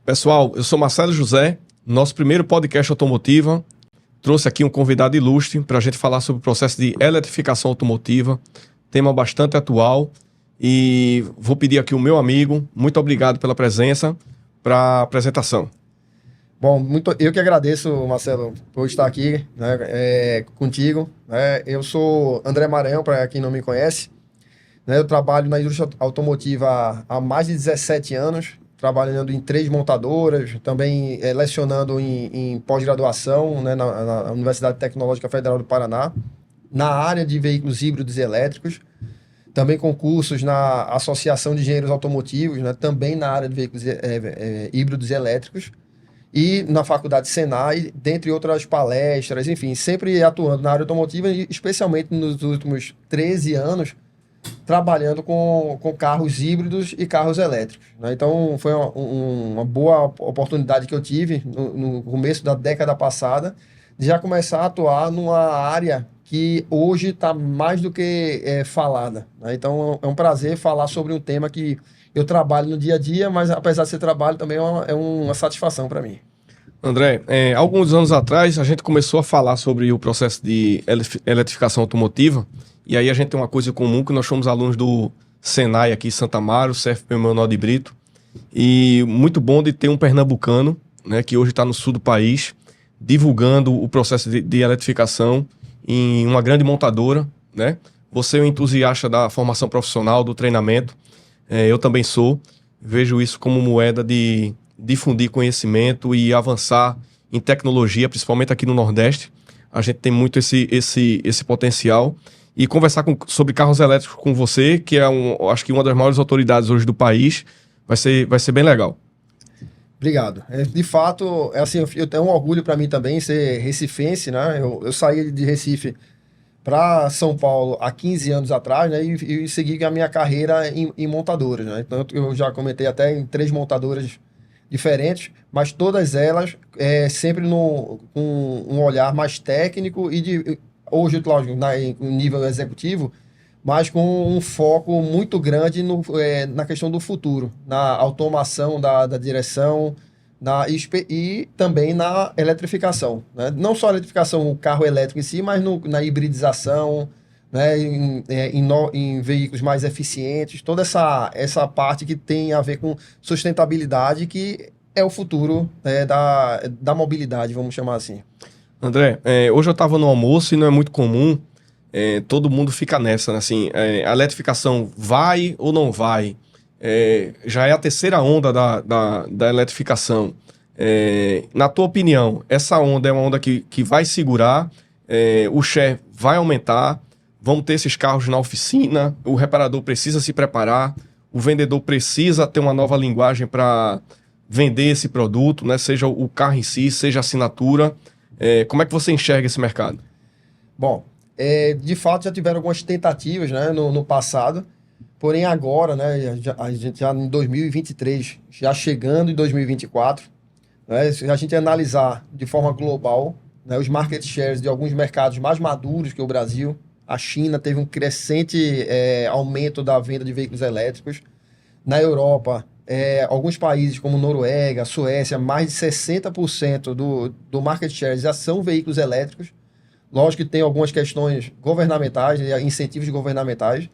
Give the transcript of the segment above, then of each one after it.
Pessoal, eu sou Marcelo José, nosso primeiro podcast automotiva. Trouxe aqui um convidado ilustre para a gente falar sobre o processo de eletrificação automotiva, tema bastante atual. E vou pedir aqui o meu amigo, muito obrigado pela presença, para a apresentação. Bom, eu que agradeço, Marcelo, por estar aqui, né, contigo. Eu sou André Maranhão, para quem não me conhece. Eu trabalho na indústria automotiva há mais de 17 anos, trabalhando em 3 montadoras, também lecionando em pós-graduação, né, na Universidade Tecnológica Federal do Paraná, na área de veículos híbridos e elétricos, também concursos na Associação de Engenheiros Automotivos, né, também na área de veículos híbridos e elétricos, e na Faculdade Senai, dentre outras palestras, enfim, sempre atuando na área automotiva, e especialmente nos últimos 13 anos, trabalhando com carros híbridos e carros elétricos, né? Então, foi uma boa oportunidade que eu tive no começo da década passada, de já começar a atuar numa área que hoje está mais do que falada, né? Então, é um prazer falar sobre um tema que eu trabalho no dia a dia, mas apesar de ser trabalho, também é uma satisfação para mim. André, alguns anos atrás a gente começou a falar sobre o processo de eletrificação automotiva, e aí a gente tem uma coisa comum, que nós somos alunos do Senai aqui em Santa Amaro, CFP Manuel de Brito, e muito bom de ter um pernambucano, né, que hoje está no sul do país, divulgando o processo de eletrificação em uma grande montadora, né? Você é um entusiasta da formação profissional, do treinamento, eu também sou, vejo isso como moeda de difundir conhecimento e avançar em tecnologia, principalmente aqui no Nordeste. A gente tem muito esse potencial. E conversar sobre carros elétricos com você, que é acho que uma das maiores autoridades hoje do país, vai ser bem legal. Obrigado. De fato, assim, eu tenho um orgulho para mim também ser recifense, né? Eu saí de Recife para São Paulo há 15 anos atrás, né? E segui a minha carreira em montadoras, né? Então, eu já comentei até em 3 montadoras diferentes, mas todas elas sempre com um olhar mais técnico e hoje, lógico, no nível executivo, mas com um foco muito grande na questão do futuro, na automação da direção e também na eletrificação, né? Não só a eletrificação, o carro elétrico em si, mas na hibridização, né? Em veículos mais eficientes, toda essa parte que tem a ver com sustentabilidade, que é o futuro, né, da mobilidade, vamos chamar assim. André, hoje eu estava no almoço e não é muito comum, todo mundo fica nessa, né? Assim, a eletrificação vai ou não vai? Já é a terceira onda da eletrificação. Na tua opinião, essa onda é uma onda que vai segurar, o share vai aumentar, vamos ter esses carros na oficina, o reparador precisa se preparar, o vendedor precisa ter uma nova linguagem para vender esse produto, né? Seja o carro em si, seja a assinatura. Como é que você enxerga esse mercado? Bom, de fato já tiveram algumas tentativas, né, no passado, porém agora, né, a gente já em 2023, já chegando em 2024, né, se a gente analisar de forma global, né, os market shares de alguns mercados mais maduros que o Brasil, a China teve um crescente aumento da venda de veículos elétricos. Na Europa, alguns países como Noruega, Suécia, mais de 60% do market share já são veículos elétricos. Lógico que tem algumas questões governamentais, incentivos governamentais,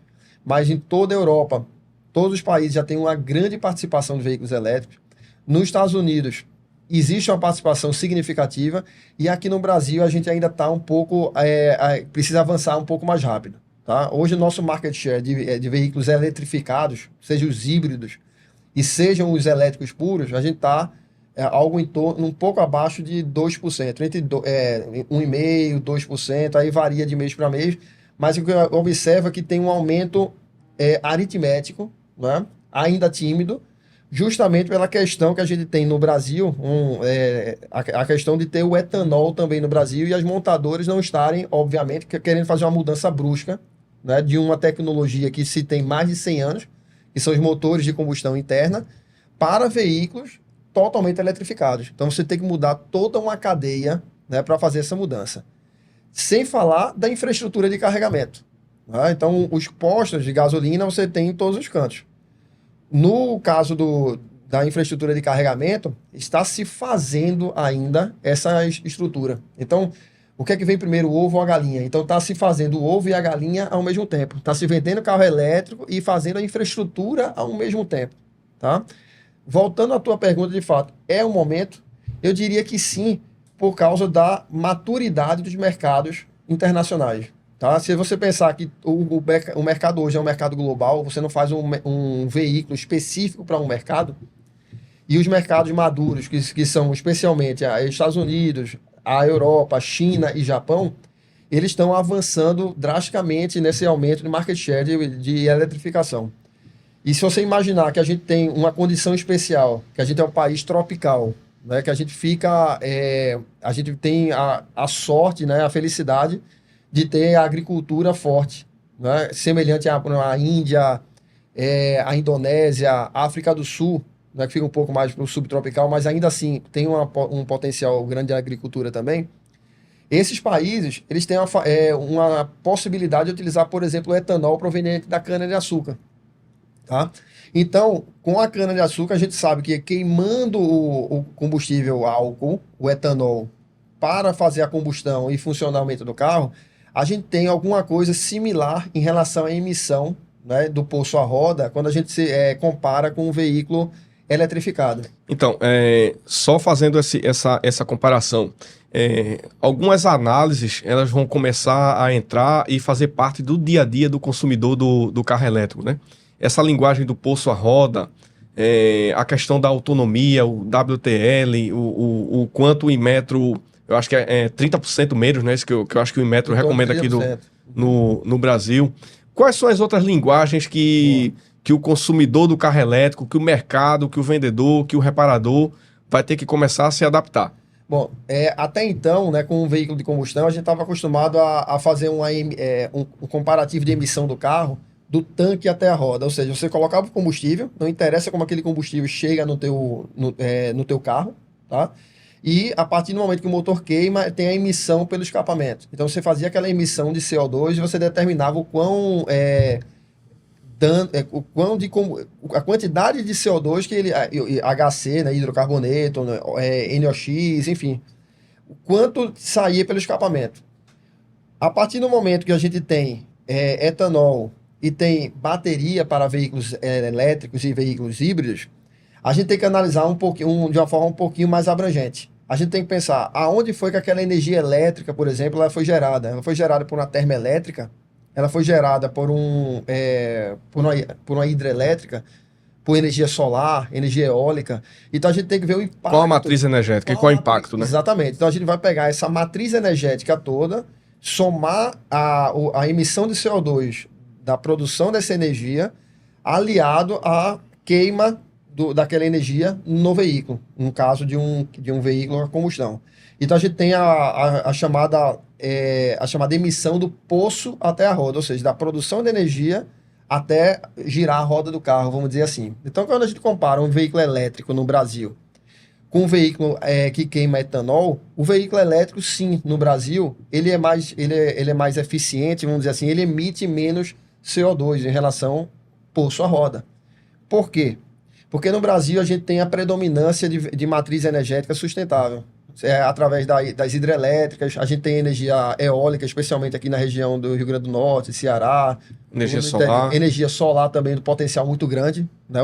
mas em toda a Europa, todos os países já têm uma grande participação de veículos elétricos. Nos Estados Unidos, existe uma participação significativa, e aqui no Brasil a gente ainda está um pouco, precisa avançar um pouco mais rápido, tá? Hoje o nosso market share de veículos eletrificados, seja os híbridos e sejam os elétricos puros, a gente está algo em torno, um pouco abaixo de 2%, entre 1,5%, 2%, aí varia de mês para mês, mas o que eu observo é que tem um aumento aritmético, né? Ainda tímido, justamente pela questão que a gente tem no Brasil, a questão de ter o etanol também no Brasil, e as montadoras não estarem, obviamente, querendo fazer uma mudança brusca, né, de uma tecnologia que se tem mais de 100 anos, que são os motores de combustão interna, para veículos totalmente eletrificados. Então você tem que mudar toda uma cadeia, né, para fazer essa mudança. Sem falar da infraestrutura de carregamento, né? Então os postos de gasolina você tem em todos os cantos. No caso da infraestrutura de carregamento, está se fazendo ainda essa estrutura. Então, o que é que vem primeiro, o ovo ou a galinha? Então, está se fazendo o ovo e a galinha ao mesmo tempo. Está se vendendo carro elétrico e fazendo a infraestrutura ao mesmo tempo. Tá? Voltando à tua pergunta, de fato, é o momento? Eu diria que sim, por causa da maturidade dos mercados internacionais. Tá? Se você pensar que o mercado hoje é um mercado global, você não faz um veículo específico para um mercado, e os mercados maduros, que são especialmente os Estados Unidos, a Europa, a China e Japão, eles estão avançando drasticamente nesse aumento de market share de eletrificação. E se você imaginar que a gente tem uma condição especial, que a gente é um país tropical, né, que a gente fica, a gente tem a sorte, né, a felicidade de ter a agricultura forte, né, semelhante à Índia, a Indonésia, a África do Sul, né, que fica um pouco mais para o subtropical, mas ainda assim tem um potencial grande de agricultura também. Esses países, eles têm uma possibilidade de utilizar, por exemplo, o etanol proveniente da cana-de-açúcar. Tá? Então, com a cana-de-açúcar, a gente sabe que queimando o combustível álcool, o etanol, para fazer a combustão e funcionamento do carro, a gente tem alguma coisa similar em relação à emissão, né, do poço a roda, quando a gente compara com um veículo eletrificado. Então, só fazendo essa comparação, algumas análises elas vão começar a entrar e fazer parte do dia a dia do consumidor do carro elétrico, né? Essa linguagem do poço a roda, a questão da autonomia, o WTL, o quanto o Inmetro, eu acho que é 30% menos, né? Isso que eu acho que o Inmetro recomenda aqui no Brasil. Quais são as outras linguagens que o consumidor do carro elétrico, que o mercado, que o vendedor, que o reparador vai ter que começar a se adaptar? Bom, até então, né, com um veículo de combustão, a gente estava acostumado a fazer um comparativo de emissão do carro do tanque até a roda. Ou seja, você colocava o combustível, não interessa como aquele combustível chega no teu carro, tá? E a partir do momento que o motor queima, tem a emissão pelo escapamento. Então você fazia aquela emissão de CO2 e você determinava o quão... a quantidade de CO2 que ele... HC, né, hidrocarboneto, né, NOx, enfim. O quanto saía pelo escapamento. A partir do momento que a gente tem etanol e tem bateria para veículos elétricos e veículos híbridos, a gente tem que analisar de uma forma um pouquinho mais abrangente. A gente tem que pensar aonde foi que aquela energia elétrica, por exemplo, ela foi gerada. Ela foi gerada por uma termoelétrica, ela foi gerada por uma hidrelétrica, por energia solar, energia eólica. Então a gente tem que ver o impacto. Qual a matriz energética e qual o impacto, né? Exatamente. Então a gente vai pegar essa matriz energética toda, somar a emissão de CO2 da produção dessa energia, aliado à queima daquela energia no veículo, no caso de um veículo a combustão. Então a gente tem a chamada emissão do poço até a roda, ou seja, da produção de energia até girar a roda do carro, vamos dizer assim. Então quando a gente compara um veículo elétrico no Brasil com um veículo que queima etanol, o veículo elétrico, sim, no Brasil, ele é mais eficiente, vamos dizer assim, ele emite menos CO2 em relação poço a roda. Por quê? Porque no Brasil a gente tem a predominância de matriz energética sustentável. Através das hidrelétricas, a gente tem energia eólica, especialmente aqui na região do Rio Grande do Norte, Ceará. Energia solar. Energia solar também, do potencial muito grande, né?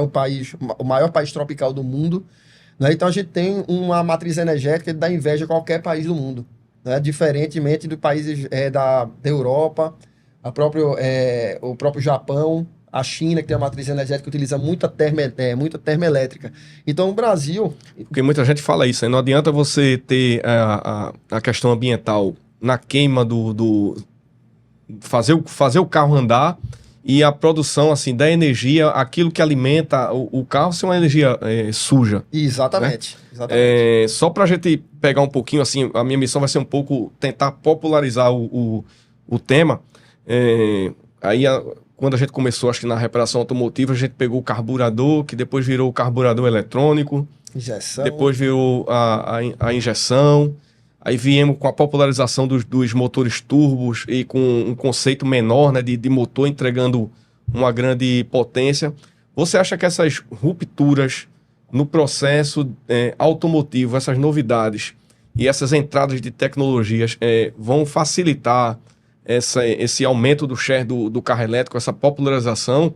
O maior país tropical do mundo. Né? Então a gente tem uma matriz energética que dá inveja a qualquer país do mundo. Né? Diferentemente dos países da Europa, o próprio Japão, a China, que tem uma matriz energética que utiliza muita termoelétrica. Então, o Brasil... Porque muita gente fala isso, né? Não adianta você ter a questão ambiental na queima fazer o carro andar e a produção assim, da energia, aquilo que alimenta o carro, ser uma energia suja. Exatamente. Né? Exatamente. Só para a gente pegar um pouquinho, assim, a minha missão vai ser um pouco tentar popularizar o tema. Quando a gente começou, acho que na reparação automotiva, a gente pegou o carburador, que depois virou o carburador eletrônico. Injeção. Depois virou a injeção. Aí viemos com a popularização dos motores turbos e com um conceito menor, né, de motor entregando uma grande potência. Você acha que essas rupturas no processo automotivo, essas novidades e essas entradas de tecnologias vão facilitar esse aumento do share do carro elétrico, essa popularização.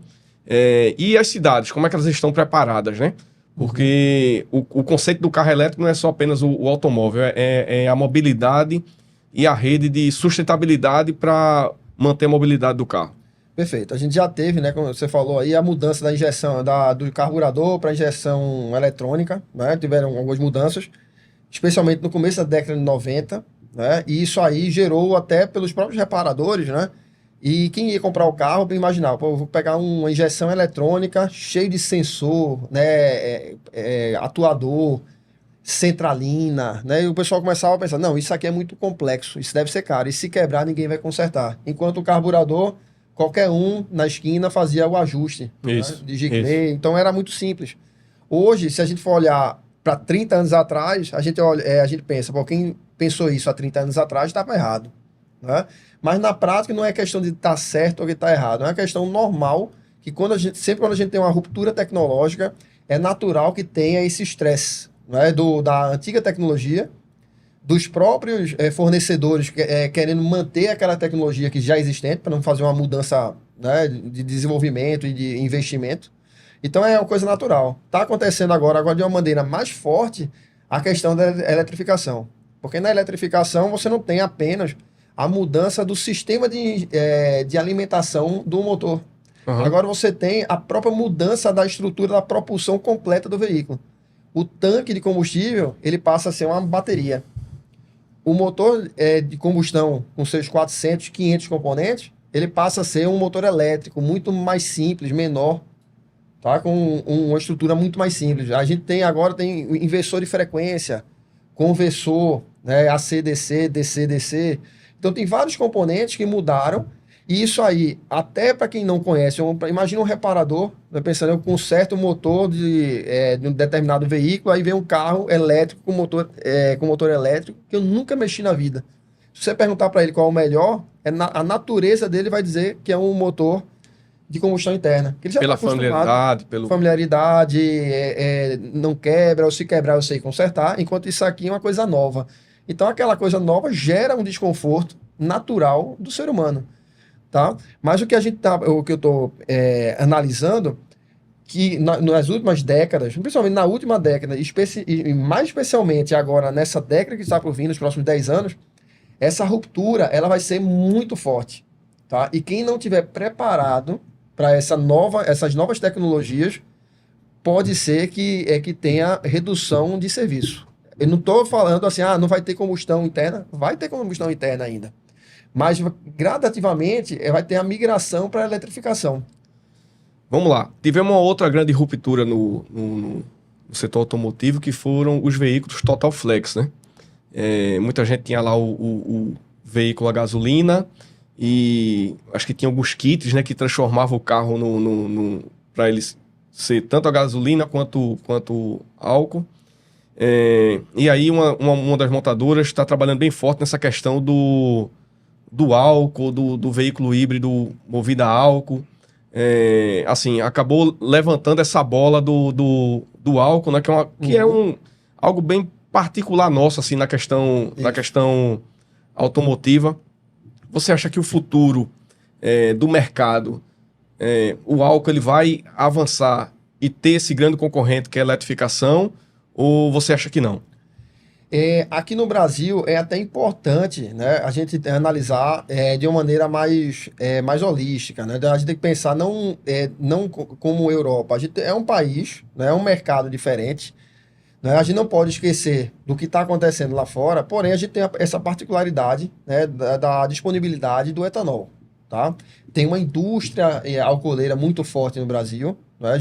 E as cidades, como é que elas estão preparadas, né? Porque o conceito do carro elétrico não é só apenas o automóvel, é a mobilidade e a rede de sustentabilidade para manter a mobilidade do carro. Perfeito. A gente já teve, né, como você falou aí, a mudança da injeção do carburador para injeção eletrônica, né? Tiveram algumas mudanças, especialmente no começo da década de 90, né? E isso aí gerou até pelos próprios reparadores, né? E quem ia comprar o carro, imaginava, pô, eu vou pegar uma injeção eletrônica cheio de sensor, né, atuador, centralina, né? E o pessoal começava a pensar, não, isso aqui é muito complexo, isso deve ser caro, e se quebrar ninguém vai consertar. Enquanto o carburador, qualquer um na esquina fazia o ajuste, Isso, né, de Giclée, então era muito simples. Hoje, se a gente for olhar para 30 anos atrás, a gente pensa, pô, quem pensou isso há 30 anos atrás estava errado, né? Mas na prática não é questão de estar certo ou de estar errado, é uma questão normal que sempre quando a gente tem uma ruptura tecnológica, é natural que tenha esse estresse, né, da antiga tecnologia, dos próprios fornecedores querendo manter aquela tecnologia que já é existente, para não fazer uma mudança, né, de desenvolvimento e de investimento. Então é uma coisa natural. Está acontecendo agora de uma maneira mais forte a questão da eletrificação. Porque na eletrificação você não tem apenas a mudança do sistema de alimentação do motor. Uhum. Agora você tem a própria mudança da estrutura da propulsão completa do veículo. O tanque de combustível, ele passa a ser uma bateria. O motor de combustão, com seus 400, 500 componentes, ele passa a ser um motor elétrico muito mais simples, menor, tá? Com uma estrutura muito mais simples. A gente agora tem inversor de frequência, conversor, né? AC/DC, DC/DC. Então tem vários componentes que mudaram. E isso aí, até para quem não conhece, imagina um reparador, né, pensando, eu conserto o motor de um determinado veículo, aí vem um carro elétrico com motor elétrico que eu nunca mexi na vida. Se você perguntar para ele qual é o melhor, a natureza dele vai dizer que é um motor de combustão interna. Que ele já Pela tá acostumado, familiaridade, familiaridade, não quebra, ou se quebrar eu sei consertar, enquanto isso aqui é uma coisa nova. Então aquela coisa nova gera um desconforto natural do ser humano. Tá? Mas o que eu estou analisando, que nas últimas décadas, principalmente na última década, e mais especialmente agora nessa década que está por vir, nos próximos 10 anos, essa ruptura ela vai ser muito forte. Tá? E quem não tiver preparado para essas novas tecnologias, pode ser que tenha redução de serviço. Eu não estou falando assim, não vai ter combustão interna. Vai ter combustão interna ainda. Mas gradativamente vai ter a migração para a eletrificação. Vamos lá. Tivemos uma outra grande ruptura no setor automotivo, que foram os veículos Total Flex, né? Muita gente tinha lá o veículo a gasolina e acho que tinha alguns kits, né, que transformavam o carro para ele ser tanto a gasolina quanto álcool. E aí uma das montadoras está trabalhando bem forte nessa questão do álcool, do veículo híbrido movido a álcool. Assim, acabou levantando essa bola do álcool, né, que é algo bem particular nosso, assim, na questão automotiva. Você acha que o futuro do mercado, o álcool ele vai avançar e ter esse grande concorrente que é a eletrificação, ou você acha que não? Aqui no Brasil é até importante, né, a gente analisar de uma maneira mais holística, né? A gente tem que pensar não como Europa. A gente é um país, né, é um mercado diferente, né? A gente não pode esquecer do que está acontecendo lá fora, porém a gente tem essa particularidade, né, da disponibilidade do etanol. Tá? Tem uma indústria alcooleira muito forte no Brasil, né?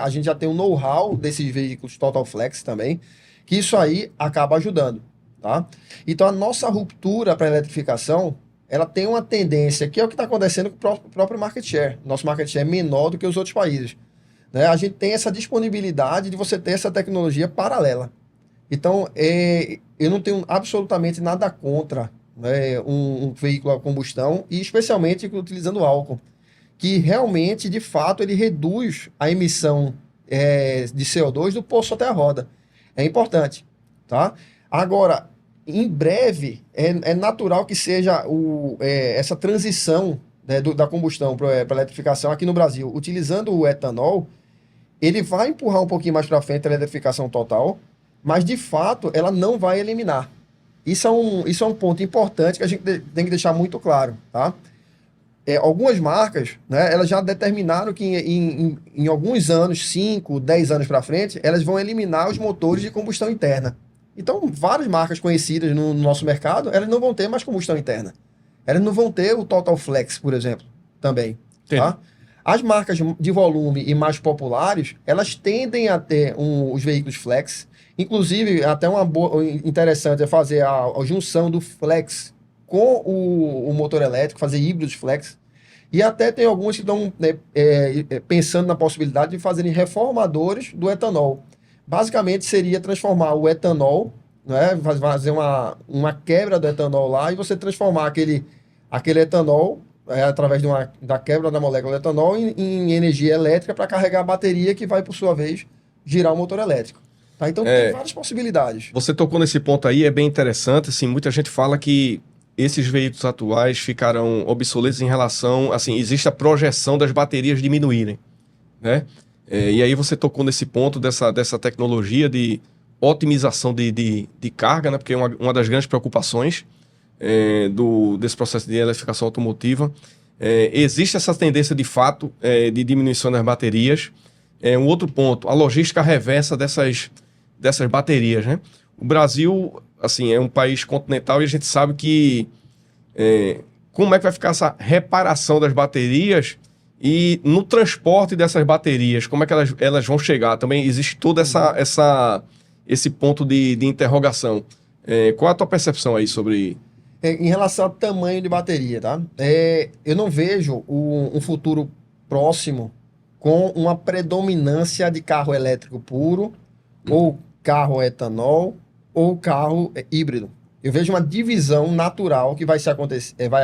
A gente já tem um know-how desses veículos Total Flex também, que isso aí acaba ajudando, tá? Então a nossa ruptura para a eletrificação, ela tem uma tendência, que é o que está acontecendo com o próprio market share. Nosso market share é menor do que os outros países, né? A gente tem essa disponibilidade de você ter essa tecnologia paralela. Então, eu não tenho absolutamente nada contra, né, um veículo a combustão, e especialmente utilizando álcool, que realmente, de fato, ele reduz a emissão de CO2 do poço até a roda. É importante, tá? Agora, em breve, é natural que seja essa transição, né, da combustão para a eletrificação aqui no Brasil, utilizando o etanol, ele vai empurrar um pouquinho mais para frente a eletrificação total, mas de fato ela não vai eliminar. Isso é um ponto importante que a gente tem que deixar muito claro, tá? Algumas marcas, né, elas já determinaram que em alguns anos, 5, 10 anos para frente, elas vão eliminar os motores de combustão interna. Então, várias marcas conhecidas no nosso mercado, elas não vão ter mais combustão interna. Elas não vão ter o Total Flex, por exemplo, também. Tá? As marcas de volume e mais populares, elas tendem a ter os veículos flex. Inclusive, até uma boa interessante é fazer a junção do flex com o motor elétrico, fazer híbridos flex. E até tem alguns que estão pensando na possibilidade de fazerem reformadores do etanol. Basicamente seria transformar o etanol, né, fazer uma quebra do etanol lá e você transformar aquele etanol, através da quebra da molécula do etanol, em energia elétrica para carregar a bateria que vai, por sua vez, girar o motor elétrico. Tá? Então tem várias possibilidades. Você tocou nesse ponto aí, é bem interessante. Assim, muita gente fala que esses veículos atuais ficarão obsoletos em relação... Assim, existe a projeção das baterias diminuírem, né? E aí você tocou nesse ponto dessa tecnologia de otimização de carga, né? Porque é uma das grandes preocupações desse processo de eletrificação automotiva. Existe essa tendência, de fato, de diminuição das baterias. Um outro ponto, a logística reversa dessas baterias, né? O Brasil, assim, é um país continental e a gente sabe que como é que vai ficar essa reparação das baterias e no transporte dessas baterias, como é que elas vão chegar? Também existe todo esse ponto de interrogação. Qual a tua percepção aí sobre... Em relação ao tamanho de bateria, tá? Eu não vejo um futuro próximo com uma predominância de carro elétrico puro, ou carro etanol, ou carro híbrido. Eu vejo uma divisão natural que vai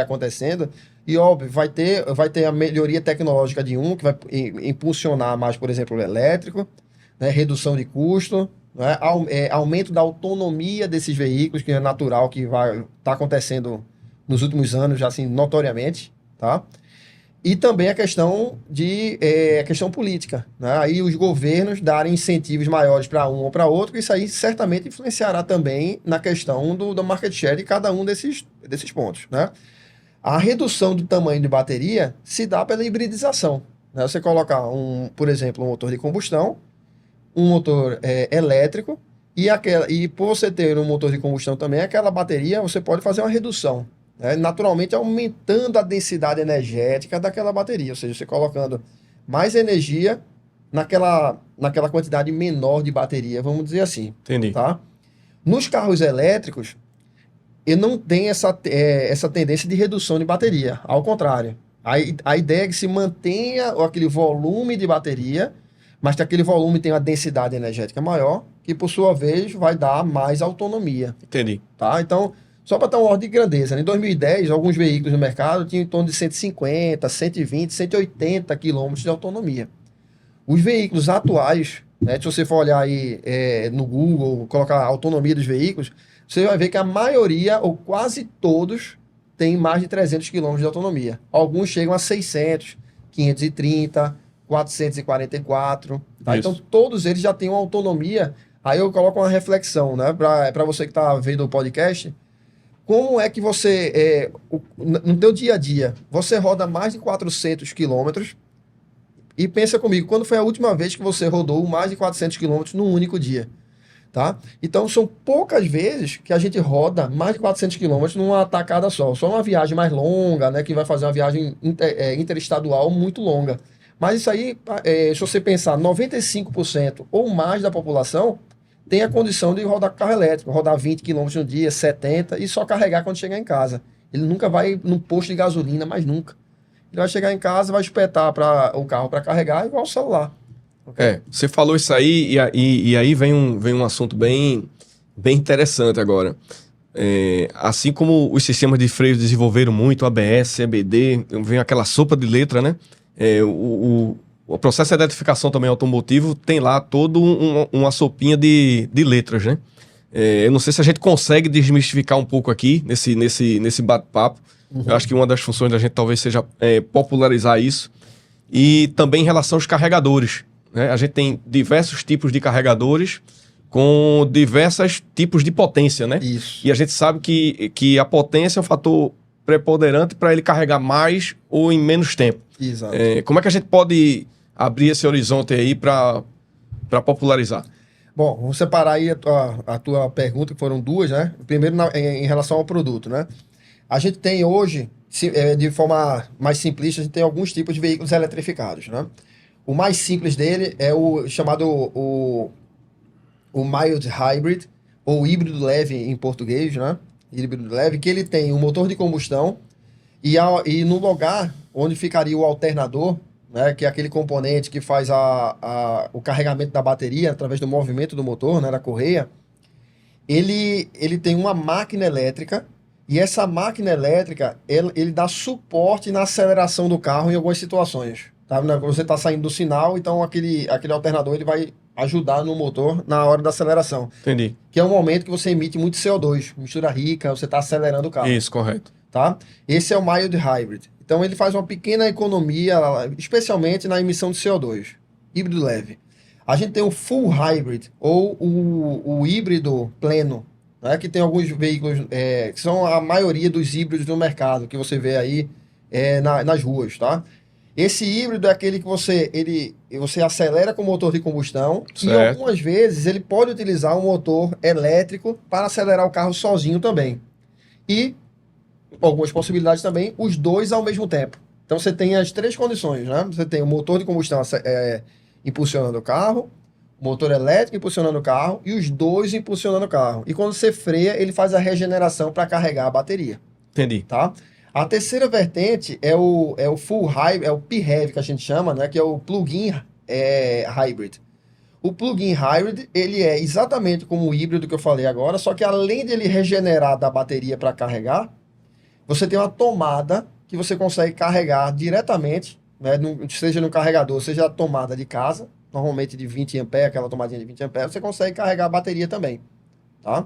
acontecendo e, óbvio, vai ter a melhoria tecnológica de que vai impulsionar mais, por exemplo, o elétrico, né? Redução de custo, né? Aumento da autonomia desses veículos, que é natural, que vai estar acontecendo nos últimos anos, já assim, notoriamente, tá? E também a questão política, né? Aí os governos darem incentivos maiores para um ou para outro, isso aí certamente influenciará também na questão do market share de cada um desses pontos, né? A redução do tamanho de bateria se dá pela hibridização, né? Você colocar, por exemplo, um motor de combustão, um motor elétrico, e por você ter um motor de combustão também, aquela bateria, você pode fazer uma redução, naturalmente aumentando a densidade energética daquela bateria, ou seja, você colocando mais energia naquela quantidade menor de bateria, vamos dizer assim. Entendi. Tá? Nos carros elétricos, ele não tem essa tendência de redução de bateria, ao contrário. A ideia é que se mantenha aquele volume de bateria, mas que aquele volume tem uma densidade energética maior, que por sua vez vai dar mais autonomia. Entendi. Tá? Então, só para ter uma ordem de grandeza, em 2010, alguns veículos no mercado tinham em torno de 150, 120, 180 quilômetros de autonomia. Os veículos atuais, né, se você for olhar aí no Google, colocar a autonomia dos veículos, você vai ver que a maioria, ou quase todos, tem mais de 300 quilômetros de autonomia. Alguns chegam a 600, 530, 444. Tá? Então, todos eles já têm uma autonomia. Aí eu coloco uma reflexão, né, para você que está vendo o podcast. Como é que você, no teu dia a dia, você roda mais de 400 quilômetros e pensa comigo, quando foi a última vez que você rodou mais de 400 quilômetros num único dia? Tá? Então, são poucas vezes que a gente roda mais de 400 quilômetros numa tacada só. Só uma viagem mais longa, né, que vai fazer uma viagem interestadual muito longa. Mas isso aí, se você pensar, 95% ou mais da população tem a condição de rodar com carro elétrico, rodar 20 km no dia, 70, e só carregar quando chegar em casa. Ele nunca vai num posto de gasolina, mas nunca. Ele vai chegar em casa, vai espetar o carro para carregar, igual o celular. Okay? Você falou isso aí, e aí vem um assunto bem interessante agora. Assim como os sistemas de freio desenvolveram muito, ABS, CBD, vem aquela sopa de letra, né? O o processo de eletrificação também automotivo tem lá todo uma sopinha de letras, né? Eu não sei se a gente consegue desmistificar um pouco aqui nesse bate-papo. Eu acho que uma das funções da gente talvez seja popularizar isso. E também em relação aos carregadores, né? A gente tem diversos tipos de carregadores com diversos tipos de potência, né? Isso. E a gente sabe que a potência é um fator preponderante para ele carregar mais ou em menos tempo. Exato. Como é que a gente pode abrir esse horizonte aí para popularizar? Bom, vamos separar aí a tua pergunta, que foram duas, né? Primeiro, em relação ao produto, né? A gente tem hoje, de forma mais simplista, a gente tem alguns tipos de veículos eletrificados, né? O mais simples dele é o chamado o mild hybrid, ou híbrido leve em português, né? Híbrido leve, que ele tem um motor de combustão e no lugar onde ficaria o alternador, né, que é aquele componente que faz o carregamento da bateria através do movimento do motor, né, da correia, ele tem uma máquina elétrica, e essa máquina elétrica, ele dá suporte na aceleração do carro em algumas situações. Tá? Você está saindo do sinal, então aquele alternador ele vai ajudar no motor na hora da aceleração. Entendi. Que é um momento que você emite muito CO2, mistura rica, você está acelerando o carro. Isso, correto. Tá? Esse é o mild hybrid. Então ele faz uma pequena economia, especialmente na emissão de CO2. Híbrido leve. A gente tem o full hybrid, ou o híbrido pleno, né? Que tem alguns veículos, que são a maioria dos híbridos no mercado, que você vê aí nas ruas, tá? Esse híbrido é aquele que você acelera com o motor de combustão, certo. E algumas vezes ele pode utilizar um motor elétrico para acelerar o carro sozinho também. E algumas possibilidades também, os dois ao mesmo tempo. Então você tem as três condições, né? Você tem o motor de combustão impulsionando o carro, o motor elétrico impulsionando o carro e os dois impulsionando o carro. E quando você freia, ele faz a regeneração para carregar a bateria. Entendi. Tá? A terceira vertente é o full hybrid, é o PHEV que a gente chama, né? Que é o plug-in hybrid. O plug-in hybrid, ele é exatamente como o híbrido que eu falei agora, só que além de ele regenerar da bateria para carregar, você tem uma tomada que você consegue carregar diretamente, né, seja no carregador, seja a tomada de casa, normalmente de 20 A, aquela tomadinha de 20 A, você consegue carregar a bateria também, tá?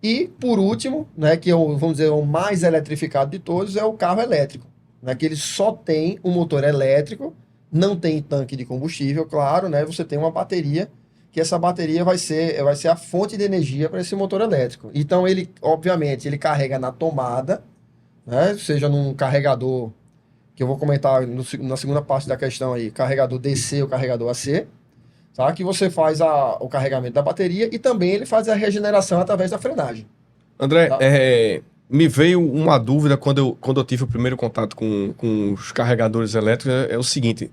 E, por último, né, que vamos dizer, o mais eletrificado de todos, é o carro elétrico, né, que ele só tem um motor elétrico, não tem tanque de combustível, claro, né, você tem uma bateria, que essa bateria vai ser a fonte de energia para esse motor elétrico. Então, ele, obviamente, ele carrega na tomada, né? Seja num carregador, que eu vou comentar na segunda parte da questão aí, carregador DC ou carregador AC, tá? Que você faz o carregamento da bateria e também ele faz a regeneração através da frenagem. André, Tá? Me veio uma dúvida quando eu tive o primeiro contato com os carregadores elétricos, é o seguinte,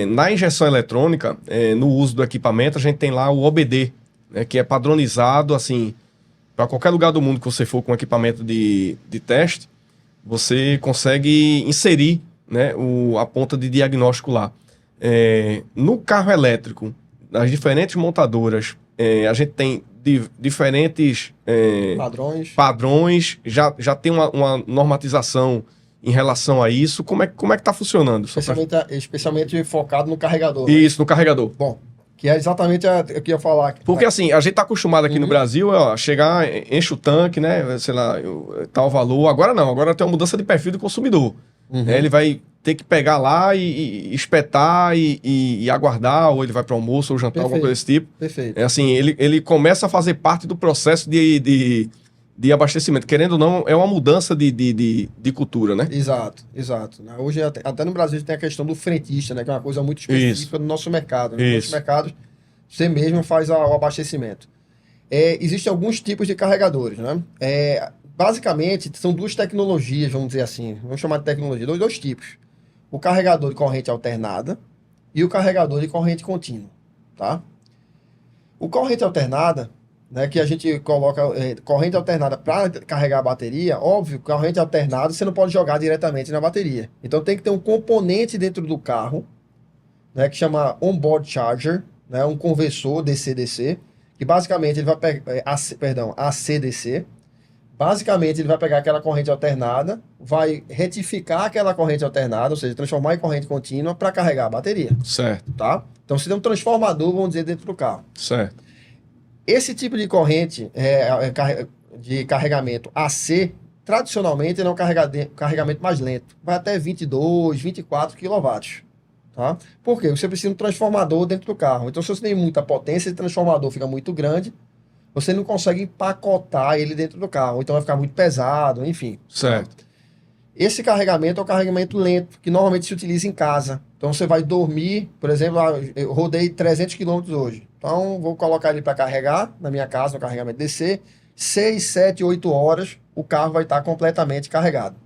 na injeção eletrônica, no uso do equipamento, a gente tem lá o OBD, né, que é padronizado, assim, para qualquer lugar do mundo que você for com equipamento de teste, você consegue inserir, né, a ponta de diagnóstico lá. No carro elétrico, nas diferentes montadoras, a gente tem diferentes padrões, já tem uma normatização em relação a isso. Como é que está funcionando? Especialmente focado no carregador. Isso, né? No carregador. Bom, que é exatamente o que eu ia falar. Porque assim, a gente está acostumado aqui no Brasil, chegar, enche o tanque, né? Sei lá, tal valor. Agora não, agora tem uma mudança de perfil do consumidor. Ele vai ter que pegar lá e espetar e aguardar, ou ele vai para almoço ou jantar, alguma coisa desse tipo. Perfeito. Assim, ele começa a fazer parte do processo de abastecimento. Querendo ou não, é uma mudança de cultura, né? Exato. Hoje, até no Brasil, tem a questão do frentista, né? Que é uma coisa muito específica do nosso mercado. Né? Nos mercados, você mesmo faz o abastecimento. Existem alguns tipos de carregadores, né? Basicamente, são duas tecnologias, vamos dizer assim. Vamos chamar de tecnologia. Dois tipos. O carregador de corrente alternada e o carregador de corrente contínua, tá? O corrente alternada, né, que a gente coloca corrente alternada para carregar a bateria, óbvio, corrente alternada você não pode jogar diretamente na bateria. Então tem que ter um componente dentro do carro, né, que chama onboard charger, né, um conversor DC-DC, que basicamente ele vai pegar, AC-DC, Basicamente, ele vai pegar aquela corrente alternada, vai retificar aquela corrente alternada, ou seja, transformar em corrente contínua para carregar a bateria, Certo, tá? Então, você tem um transformador, vamos dizer, dentro do carro. certo. Esse tipo de corrente de carregamento AC, tradicionalmente, ele é um carregamento mais lento. Vai até 22, 24 quilowatts. Tá? Por quê? Você precisa de um transformador dentro do carro. Então, se você tem muita potência, esse transformador fica muito grande, você não consegue empacotar ele dentro do carro. Então, vai ficar muito pesado, enfim. Certo. Tá? Esse carregamento é um carregamento lento, que normalmente se utiliza em casa. Então, você vai dormir, por exemplo, eu rodei 300 quilômetros hoje. Então, vou colocar ele para carregar na minha casa, no carregamento DC. 6, 7, 8 horas, o carro vai estar completamente carregado.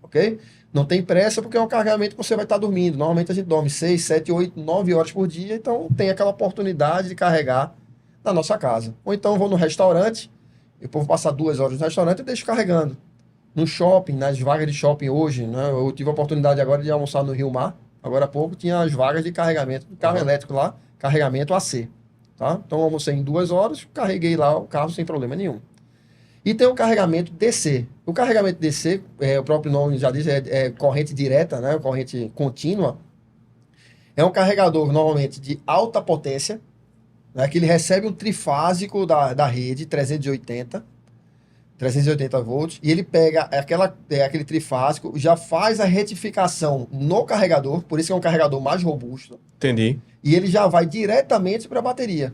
Ok? Não tem pressa, porque é um carregamento que você vai estar dormindo. Normalmente a gente dorme 6, 7, 8, 9 horas por dia. Então, tem aquela oportunidade de carregar na nossa casa. Ou então, vou no restaurante, eu vou passar 2 horas no restaurante e deixo carregando. No shopping, nas vagas de shopping hoje, né? Eu tive a oportunidade agora de almoçar no Rio Mar. Agora há pouco tinha as vagas de carregamento do carro elétrico lá, carregamento AC. Tá? Então eu almocei em 2 horas, carreguei lá o carro sem problema nenhum. E tem o carregamento DC. O carregamento DC, o próprio nome já diz, é corrente direta, né? Corrente contínua. É um carregador normalmente de alta potência, né? Que ele recebe um trifásico da rede 380 volts, e ele pega aquele trifásico, já faz a retificação no carregador, por isso que é um carregador mais robusto. Entendi. E ele já vai diretamente para a bateria.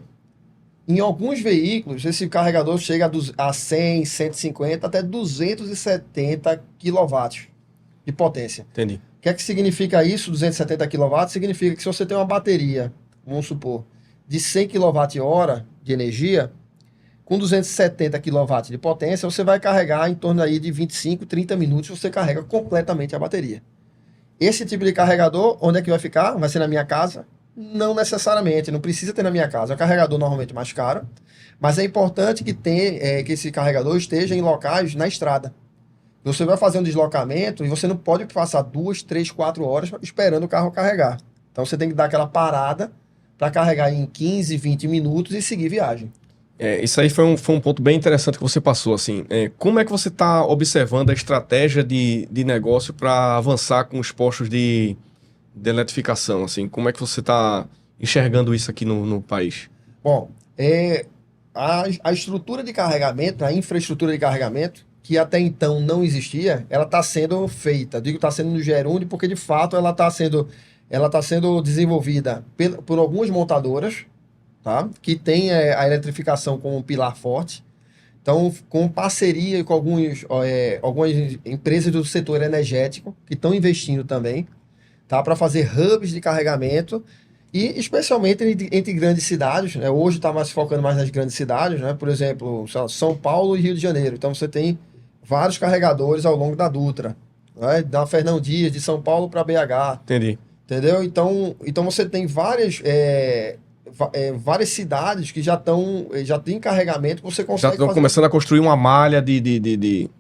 Em alguns veículos, esse carregador chega a 100, 150, até 270 kW de potência. Entendi. O que é que significa isso, 270 kW? Significa que se você tem uma bateria, vamos supor, de 100 kWh de energia, com 270 kW de potência, você vai carregar em torno aí de 25, 30 minutos, você carrega completamente a bateria. Esse tipo de carregador, onde é que vai ficar? Vai ser na minha casa? Não necessariamente, não precisa ter na minha casa. É um carregador normalmente mais caro, mas é importante que que esse carregador esteja em locais na estrada. Você vai fazer um deslocamento e você não pode passar 2, 3, 4 horas esperando o carro carregar. Então você tem que dar aquela parada para carregar em 15, 20 minutos e seguir viagem. Isso aí foi um ponto bem interessante que você passou, assim. Como é que você está observando a estratégia de negócio para avançar com os postos de eletrificação, assim? Como é que você está enxergando isso aqui no país? Bom, a estrutura de carregamento, a infraestrutura de carregamento, que até então não existia, ela está sendo feita. Digo está sendo no Gerúndio porque, de fato, ela está sendo desenvolvida por algumas montadoras, tá? Que tem a eletrificação como um pilar forte. Então, com parceria com algumas empresas do setor energético que estão investindo também, tá? Para fazer hubs de carregamento e especialmente entre grandes cidades, né? Hoje está focando mais nas grandes cidades, né? Por exemplo, São Paulo e Rio de Janeiro. Então, você tem vários carregadores ao longo da Dutra, né? Da Fernão Dias, de São Paulo para BH. Entendi. Entendeu? Então você tem várias cidades que já tem carregamento, você consegue já estão começando a construir uma malha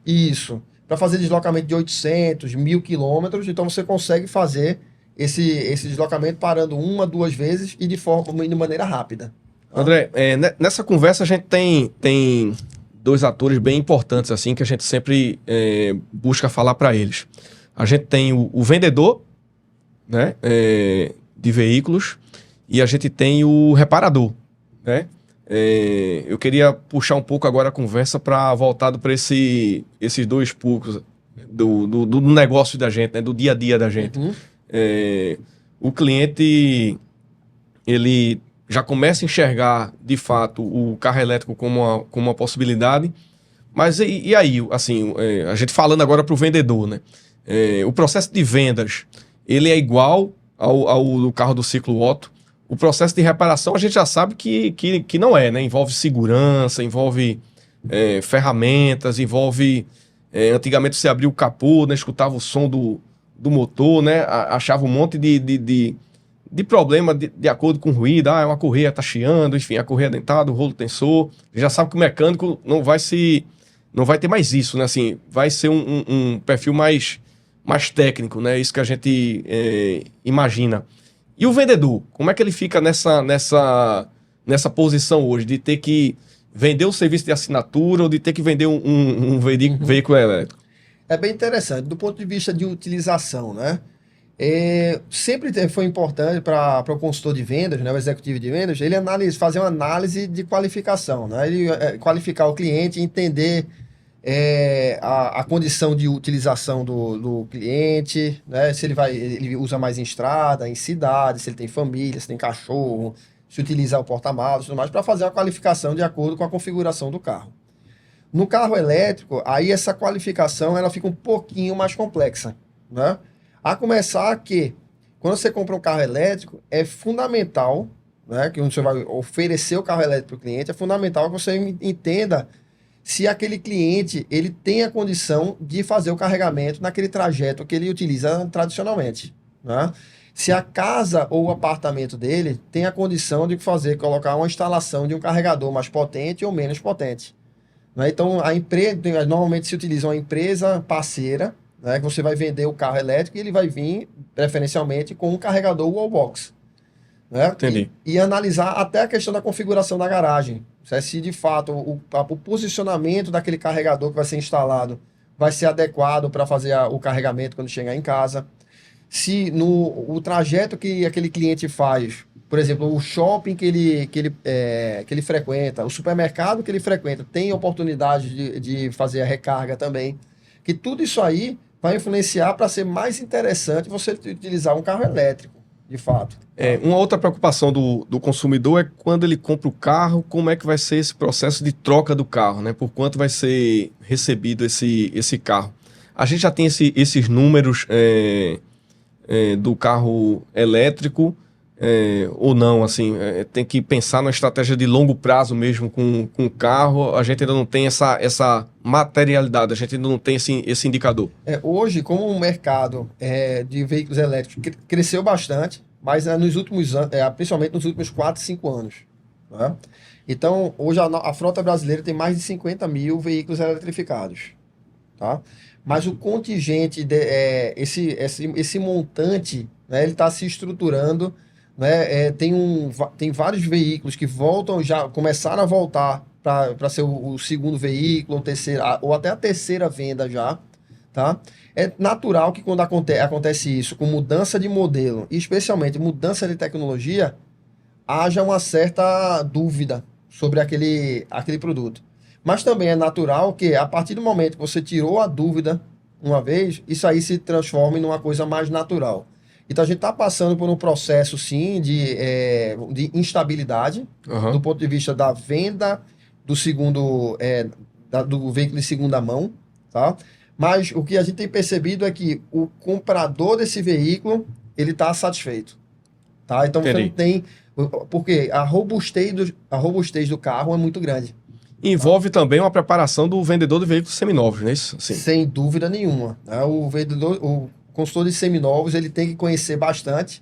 Isso. Para fazer deslocamento de 800, 1.000 quilômetros, então você consegue fazer esse deslocamento parando 1, 2 vezes e de maneira rápida. André, nessa conversa a gente tem 2 atores bem importantes, assim, que a gente sempre busca falar para eles. A gente tem o vendedor, né, de veículos, e a gente tem o reparador, né? Eu queria puxar um pouco agora a conversa voltado para esses 2 públicos do negócio da gente, né, do dia a dia da gente. Uhum. O cliente, ele já começa a enxergar, de fato, o carro elétrico como uma possibilidade, mas e aí, assim, a gente falando agora para o vendedor, né? O processo de vendas, ele é igual ao do carro do ciclo Otto. O processo de reparação a gente já sabe que não é, né? Envolve segurança, envolve ferramentas, envolve... antigamente você abria o capô, né? Escutava o som do motor, né? Achava um monte de problema de acordo com o ruído. Uma correia tá chiando, enfim, a correia dentada, o rolo tensor. Já sabe que o mecânico não vai ter mais isso, né? Assim, vai ser um perfil mais técnico, né? Isso que a gente imagina. E o vendedor, como é que ele fica nessa posição hoje de ter que vender um serviço de assinatura ou de ter que vender um veículo elétrico? É bem interessante, do ponto de vista de utilização, né? Sempre foi importante para o consultor de vendas, né, o executivo de vendas, ele fazer uma análise de qualificação, né? Ele qualificar o cliente, entender a condição de utilização do cliente, né? Se ele usa mais em estrada, em cidade, se ele tem família, se tem cachorro, se utiliza o porta-malas e tudo mais, para fazer a qualificação de acordo com a configuração do carro. No carro elétrico, aí essa qualificação ela fica um pouquinho mais complexa, né? A começar que, quando você compra um carro elétrico, é fundamental, né, que você vai oferecer o carro elétrico para o cliente, é fundamental que você entenda se aquele cliente ele tem a condição de fazer o carregamento naquele trajeto que ele utiliza tradicionalmente, né? Se a casa ou o apartamento dele tem a condição de colocar uma instalação de um carregador mais potente ou menos potente, né? Então, a empresa, normalmente se utiliza uma empresa parceira, né, que você vai vender o carro elétrico e ele vai vir, preferencialmente, com um carregador wallbox. Né? Entendi. E analisar até a questão da configuração da garagem. Se de fato o posicionamento daquele carregador que vai ser instalado vai ser adequado para fazer o carregamento quando chegar em casa. Se o trajeto que aquele cliente faz, por exemplo, o shopping que ele frequenta, o supermercado que ele frequenta, tem oportunidade de fazer a recarga também. Que tudo isso aí vai influenciar para ser mais interessante você utilizar um carro elétrico, de fato. Uma outra preocupação do consumidor é quando ele compra o carro, como é que vai ser esse processo de troca do carro, né? Por quanto vai ser recebido esse carro. A gente já tem esses números do carro elétrico, ou não, assim, tem que pensar na estratégia de longo prazo mesmo com o carro. A gente ainda não tem essa materialidade, a gente ainda não tem esse indicador. Hoje, como o mercado de veículos elétricos cresceu bastante, mas nos últimos anos, principalmente nos últimos 4, 5 anos. Né? Então, hoje a frota brasileira tem mais de 50 mil veículos eletrificados. Tá? Mas o contingente, esse montante, né, ele está se estruturando. Né? Tem vários veículos que já começaram a voltar para ser o segundo veículo, ou até a terceira venda já. Tá? É natural que quando acontece isso, com mudança de modelo, e especialmente mudança de tecnologia, haja uma certa dúvida sobre aquele produto. Mas também é natural que, a partir do momento que você tirou a dúvida uma vez, isso aí se transforme numa coisa mais natural. Então, a gente está passando por um processo, sim, de instabilidade, do ponto de vista da venda do veículo de segunda mão, tá? Mas o que a gente tem percebido é que o comprador desse veículo, ele está satisfeito, tá? Então, Entendi. você não tem... Porque a robustez do carro é muito grande. Envolve também uma preparação do vendedor de veículos seminovos, não é isso? Sim. Sem dúvida nenhuma. Né? O consultor de seminovos, ele tem que conhecer bastante.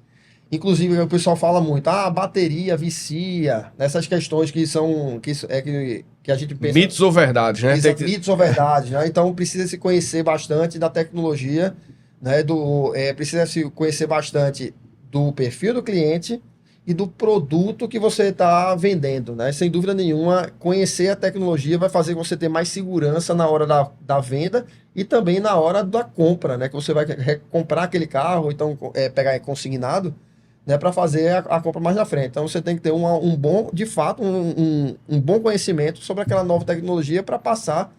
Inclusive, o pessoal fala muito, a bateria vicia, nessas questões que a gente pensa... Mitos ou verdades, né? Mitos ou verdades, né? Então, precisa se conhecer bastante da tecnologia, né? Precisa se conhecer bastante do perfil do cliente e do produto que você está vendendo, né? Sem dúvida nenhuma, conhecer a tecnologia vai fazer você ter mais segurança na hora da venda e também na hora da compra, né? Que você vai comprar aquele carro, então pegar consignado, né? Para fazer a compra mais na frente. Então você tem que ter um bom conhecimento sobre aquela nova tecnologia para passar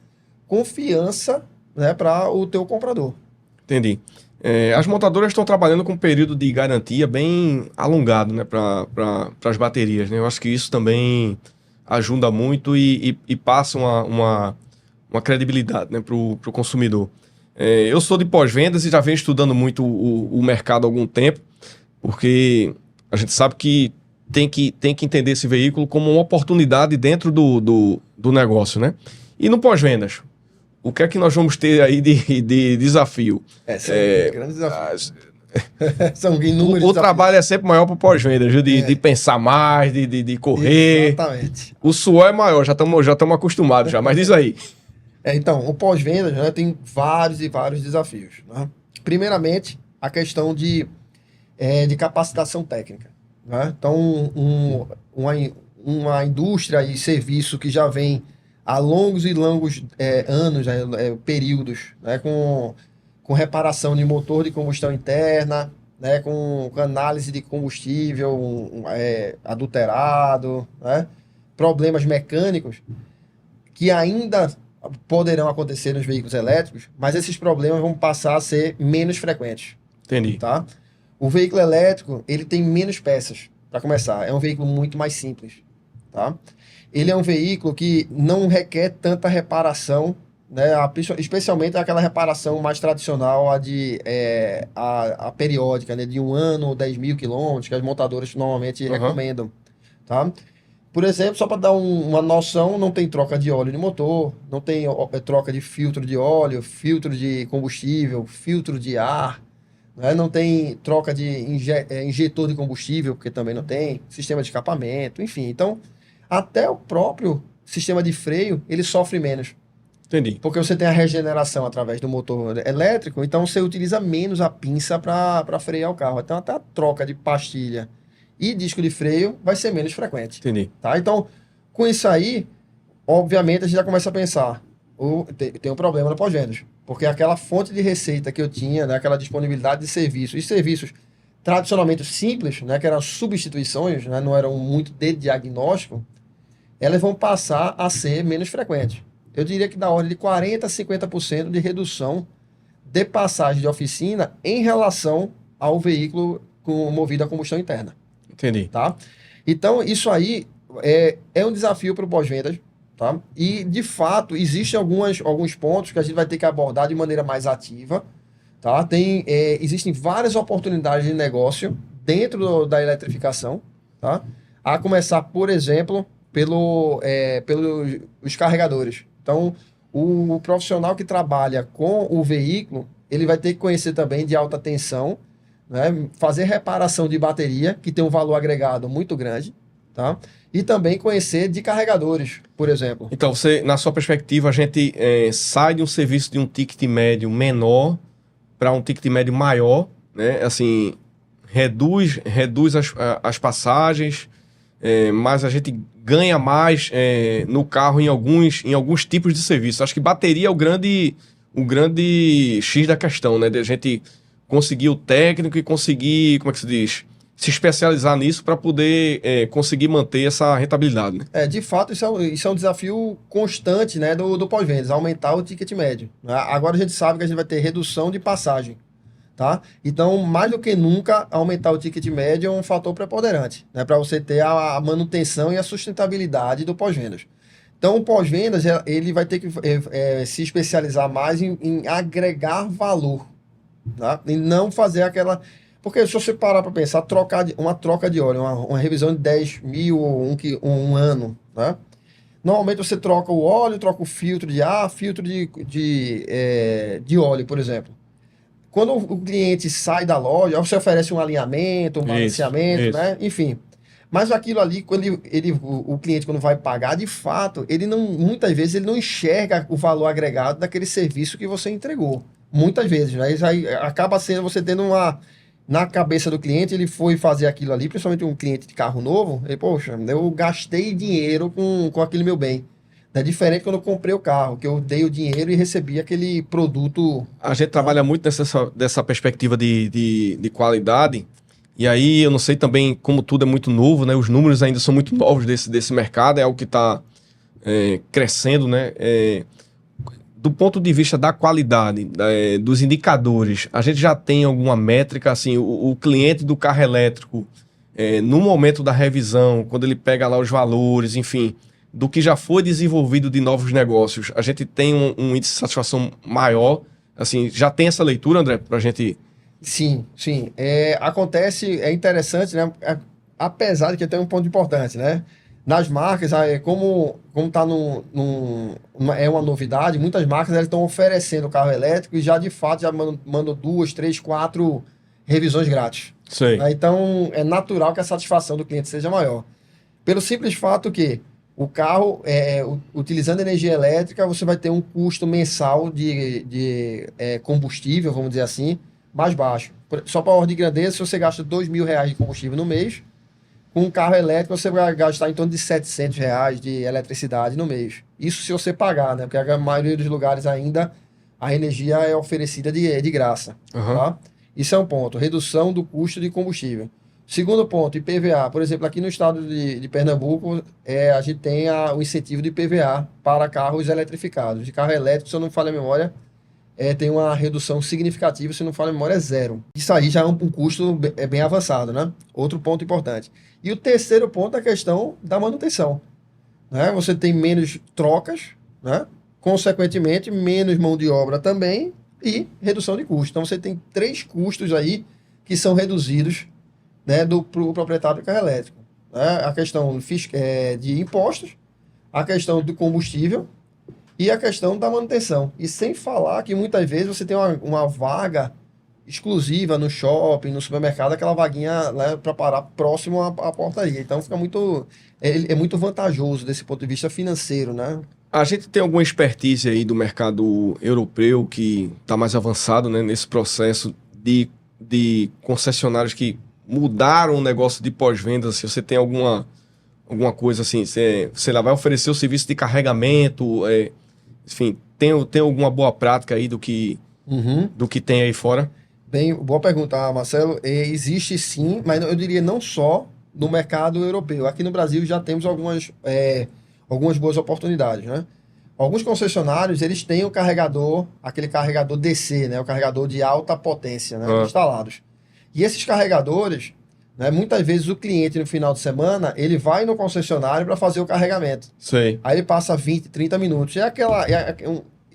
confiança, né? Para o teu comprador. Entendi. As montadoras estão trabalhando com um período de garantia bem alongado, né, para as baterias, né? Eu acho que isso também ajuda muito e passa uma credibilidade, né, para o consumidor. Eu sou de pós-vendas e já venho estudando muito o mercado há algum tempo, porque a gente sabe que tem que entender esse veículo como uma oportunidade dentro do negócio, né? E no pós-vendas, o que é que nós vamos ter aí de desafio? São grandes desafios. São inúmeros o trabalho é sempre maior para o pós-vendas, de pensar mais, de correr. Exatamente. O suor é maior, já estamos acostumados já, mas diz aí. Então, o pós-vendas, né, tem vários e vários desafios. Né? Primeiramente, a questão de capacitação técnica. Né? Então, uma indústria e serviço que já vem há longos e longos anos, períodos, né, com reparação de motor de combustão interna, né, com análise de combustível adulterado, né, problemas mecânicos que ainda poderão acontecer nos veículos elétricos, mas esses problemas vão passar a ser menos frequentes. Entendi. Tá? O veículo elétrico, ele tem menos peças, para começar. É um veículo muito mais simples. Tá? Ele é um veículo que não requer tanta reparação, né? Especialmente aquela reparação mais tradicional, a periódica, né? De 1 ano ou 10 mil quilômetros, que as montadoras normalmente recomendam. Tá? Por exemplo, só para dar uma noção, não tem troca de óleo de motor, não tem troca de filtro de óleo, filtro de combustível, filtro de ar, né? Não tem troca de injetor de combustível, porque também não tem, sistema de escapamento, enfim. Então, até o próprio sistema de freio, ele sofre menos. Entendi. Porque você tem a regeneração através do motor elétrico, então você utiliza menos a pinça para frear o carro. Então, até a troca de pastilha e disco de freio vai ser menos frequente. Entendi. Tá? Então, com isso aí, obviamente, a gente já começa a pensar, tem um problema no pós-vendas. Porque aquela fonte de receita que eu tinha, né, aquela disponibilidade de serviços, e serviços tradicionalmente simples, né, que eram substituições, né, não eram muito de diagnóstico, elas vão passar a ser menos frequentes. Eu diria que da ordem de 40% a 50% de redução de passagem de oficina em relação ao veículo movido a combustão interna. Entendi. Tá? Então, isso aí é um desafio para o pós-vendas. Tá? E, de fato, existem alguns pontos que a gente vai ter que abordar de maneira mais ativa. Tá? Existem várias oportunidades de negócio dentro da eletrificação. Tá? A começar, por exemplo, pelos carregadores. Então, o profissional que trabalha com o veículo, ele vai ter que conhecer também de alta tensão, né? Fazer reparação de bateria, que tem um valor agregado muito grande, tá? E também conhecer de carregadores, por exemplo. Então, na sua perspectiva, a gente sai de um serviço de um ticket médio menor para um ticket médio maior, né? Assim, reduz as passagens, mas a gente ganha mais no carro em alguns tipos de serviço. Acho que bateria é o grande X da questão, né? De a gente conseguir o técnico e conseguir, como é que se diz, se especializar nisso para poder conseguir manter essa rentabilidade, né? De fato, isso é um desafio constante, né, do pós-vendas, aumentar o ticket médio. Agora a gente sabe que a gente vai ter redução de passagem. Tá? Então, mais do que nunca, aumentar o ticket médio é um fator preponderante, né, para você ter a manutenção e a sustentabilidade do pós-vendas. Então, o pós-vendas, ele vai ter que se especializar mais em agregar valor, tá? E não fazer aquela... Porque se você parar para pensar, uma troca de óleo, uma revisão de 10 mil ou um ano, né? Normalmente você troca o óleo, troca o filtro de ar, filtro de óleo, por exemplo. Quando o cliente sai da loja, você oferece um alinhamento, um balanceamento, né? Enfim. Mas aquilo ali, quando o cliente, quando vai pagar, de fato, muitas vezes ele não enxerga o valor agregado daquele serviço que você entregou. Muitas vezes, né? Isso aí acaba sendo você tendo na cabeça do cliente, ele foi fazer aquilo ali, principalmente um cliente de carro novo, ele, poxa, eu gastei dinheiro com aquele meu bem. É diferente quando eu comprei o carro, que eu dei o dinheiro e recebi aquele produto. A gente trabalha muito dessa perspectiva de qualidade. E aí, eu não sei também, como tudo é muito novo, né? Os números ainda são muito novos desse mercado, é algo que está crescendo, né? Do ponto de vista da qualidade, dos indicadores, a gente já tem alguma métrica, assim, o cliente do carro elétrico, no momento da revisão, quando ele pega lá os valores, enfim, do que já foi desenvolvido de novos negócios, a gente tem um índice de satisfação maior, assim, já tem essa leitura, André, pra gente... Sim. Acontece, é interessante, né? Apesar de que tem um ponto importante, né? Nas marcas, como tá é uma novidade, muitas marcas estão oferecendo carro elétrico e já de fato já mandam 2, 3, 4 revisões grátis. Sei. Então é natural que a satisfação do cliente seja maior. Pelo simples fato que o carro, utilizando energia elétrica, você vai ter um custo mensal de combustível, vamos dizer assim, mais baixo. Só para ordem de grandeza, se você gasta R$2.000 de combustível no mês, Com um carro elétrico, você vai gastar em torno de R$ 700 de eletricidade no mês. Isso se você pagar, né? Porque a maioria dos lugares ainda a energia é oferecida de graça, tá? Isso é um ponto. Redução do custo de combustível. Segundo ponto, IPVA. Por exemplo, aqui no estado de Pernambuco, a gente tem o incentivo de IPVA para carros eletrificados. De carro elétrico, se eu não falho a memória, tem uma redução significativa, se não falha a memória, é zero. Isso aí já é um custo bem avançado, né? Outro ponto importante. E o terceiro ponto é a questão da manutenção, né? Você tem menos trocas, né? Consequentemente, menos mão de obra também e redução de custo. Então, você tem 3 custos aí que são reduzidos, né, pro proprietário de carro elétrico, né? A questão de impostos, a questão do combustível e a questão da manutenção. E sem falar que muitas vezes você tem uma vaga exclusiva no shopping, no supermercado, aquela vaguinha, né, para parar próximo à portaria. Então fica muito, é muito vantajoso desse ponto de vista financeiro, né? A gente tem alguma expertise aí do mercado europeu que está mais avançado, né, nesse processo de concessionários que mudaram o negócio de pós-venda. Se você tem alguma coisa assim, você lá vai oferecer o serviço de carregamento, enfim, tem alguma boa prática aí do que tem aí fora? Bem, boa pergunta, Marcelo. Existe sim, mas eu diria não só no mercado europeu. Aqui no Brasil já temos algumas boas oportunidades, né? Alguns concessionários, eles têm o carregador, aquele carregador DC, né? O carregador de alta potência, né? Instalados. E esses carregadores, né, muitas vezes o cliente no final de semana, ele vai no concessionário para fazer o carregamento. Sei. Aí ele passa 20, 30 minutos.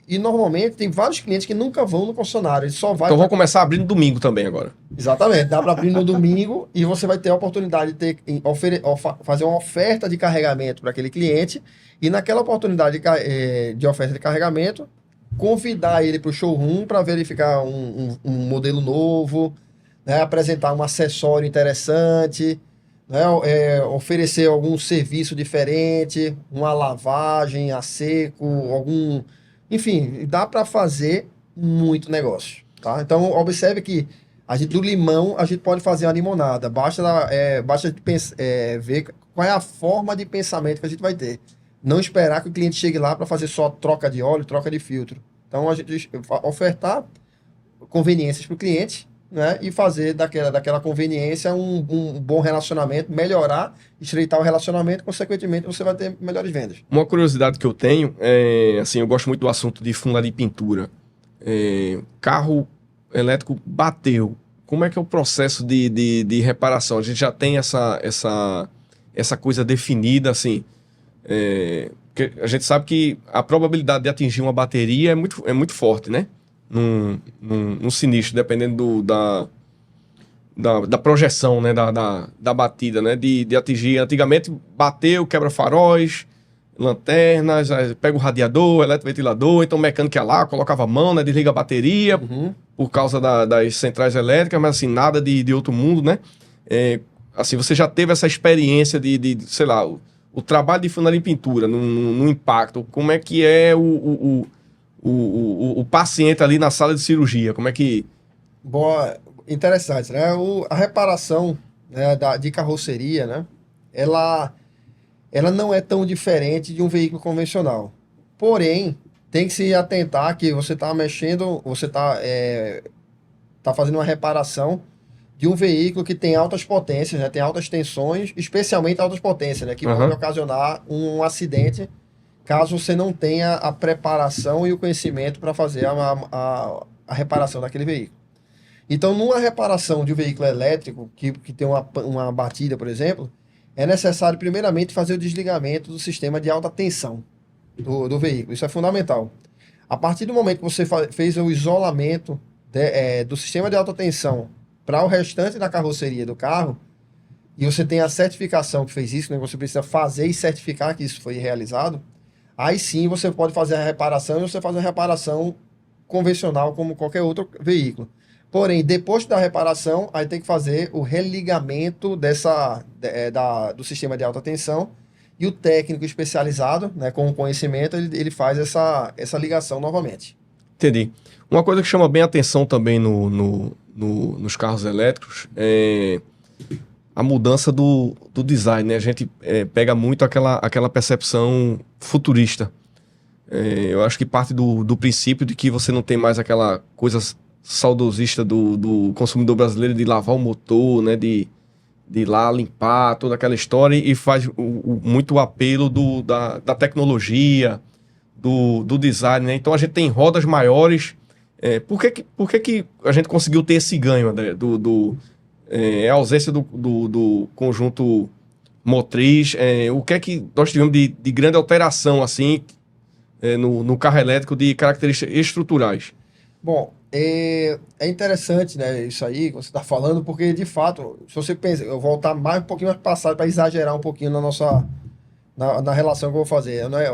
E normalmente tem vários clientes que nunca vão no concessionário. Ele só vai. Então vamos começar a abrir no domingo também agora. Exatamente. Dá para abrir no domingo e você vai ter a oportunidade de fazer uma oferta de carregamento para aquele cliente. E naquela oportunidade de oferta de carregamento, convidar ele para o showroom para verificar um modelo novo, né, apresentar um acessório interessante, né, oferecer algum serviço diferente, uma lavagem a seco, enfim, dá para fazer muito negócio, tá? Então, observe que do limão a gente pode fazer uma limonada, basta ver qual é a forma de pensamento que a gente vai ter. Não esperar que o cliente chegue lá para fazer só troca de óleo, troca de filtro. Então, a gente ofertar conveniências para o cliente, né, e fazer daquela conveniência um bom relacionamento, melhorar, estreitar o relacionamento, consequentemente você vai ter melhores vendas. Uma curiosidade que eu tenho assim, eu gosto muito do assunto de funilaria e pintura. Carro elétrico bateu. Como é que é o processo de reparação? A gente já tem essa coisa definida, assim, porque a gente sabe que a probabilidade de atingir uma bateria é muito forte, né? Num sinistro, dependendo da projeção, né? Da batida, né? De atingir. Antigamente, bateu, quebra faróis, lanternas, pega o radiador, eletroventilador, então o mecânico ia lá, colocava a mão, né? Desliga a bateria, por causa das centrais elétricas, mas assim, nada de outro mundo, né? Assim, você já teve essa experiência sei lá, o trabalho de funilaria em pintura, no impacto, como é que é o paciente ali na sala de cirurgia, como é que... Boa, interessante, né? A reparação, né, de carroceria, né? Ela não é tão diferente de um veículo convencional. Porém, tem que se atentar que você está mexendo, você está fazendo uma reparação de um veículo que tem altas potências, né? Tem altas tensões, especialmente altas potências, né? Que pode ocasionar um acidente caso você não tenha a preparação e o conhecimento para fazer a reparação daquele veículo. Então, numa reparação de um veículo elétrico, que tem uma batida, por exemplo, é necessário, primeiramente, fazer o desligamento do sistema de alta tensão do veículo. Isso é fundamental. A partir do momento que você fez o isolamento do sistema de alta tensão para o restante da carroceria do carro, e você tem a certificação que fez isso, né? Você precisa fazer e certificar que isso foi realizado, aí sim você pode fazer a reparação e você faz a reparação convencional como qualquer outro veículo. Porém, depois da reparação, aí tem que fazer o religamento do sistema de alta tensão, e o técnico especializado, né, com o conhecimento, ele faz essa ligação novamente. Entendi. Uma coisa que chama bem a atenção também nos carros elétricos a mudança do design, né? A gente pega muito aquela percepção futurista. Eu acho que parte do princípio de que você não tem mais aquela coisa saudosista do consumidor brasileiro de lavar o motor, né? De ir lá limpar toda aquela história e faz muito o apelo da tecnologia, do design, né? Então a gente tem rodas maiores. Por que a gente conseguiu ter esse ganho, André? A ausência do conjunto motriz. O que é que nós tivemos de grande alteração assim no carro elétrico de características estruturais? Bom, é interessante, né, isso aí que você está falando, porque de fato, se você pensa, eu vou voltar mais um pouquinho mais passado para exagerar um pouquinho na relação que eu vou fazer, né?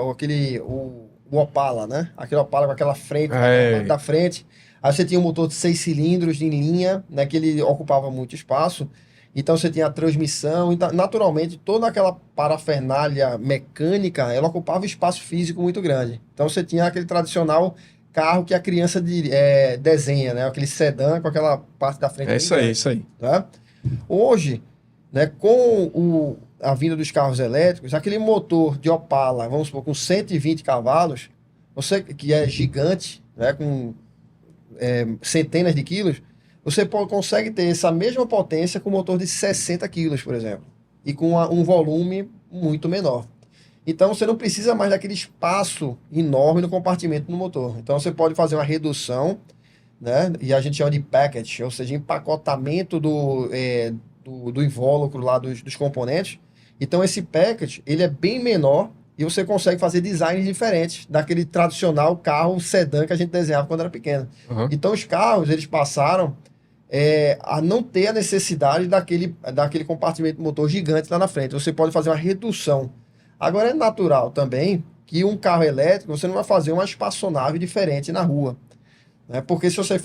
O Opala, né? Aquele Opala com aquela frente, aquela parte da frente. Aí você tinha um motor de 6 cilindros em linha, né? Que ele ocupava muito espaço. Então você tinha a transmissão, então, naturalmente toda aquela parafernália mecânica, ela ocupava espaço físico muito grande. Então você tinha aquele tradicional carro que a criança desenha, né? Aquele sedã com aquela parte da frente. Isso aí. Tá? Hoje, né, com a vinda dos carros elétricos, aquele motor de Opala, vamos supor, com 120 cavalos, que é gigante, né, com centenas de quilos, você consegue ter essa mesma potência com motor de 60 quilos, por exemplo, e com um volume muito menor. Então você não precisa mais daquele espaço enorme no compartimento do motor. Então você pode fazer uma redução, né, e a gente chama de package, ou seja, empacotamento do invólucro lá dos componentes. Então esse package, ele é bem menor e você consegue fazer designs diferentes daquele tradicional carro sedã que a gente desenhava quando era pequeno. Uhum. Então os carros, eles passaram a não ter a necessidade daquele compartimento motor gigante lá na frente. Você pode fazer uma redução. Agora é natural também que um carro elétrico, você não vai fazer uma espaçonave diferente na rua. Né? Porque se você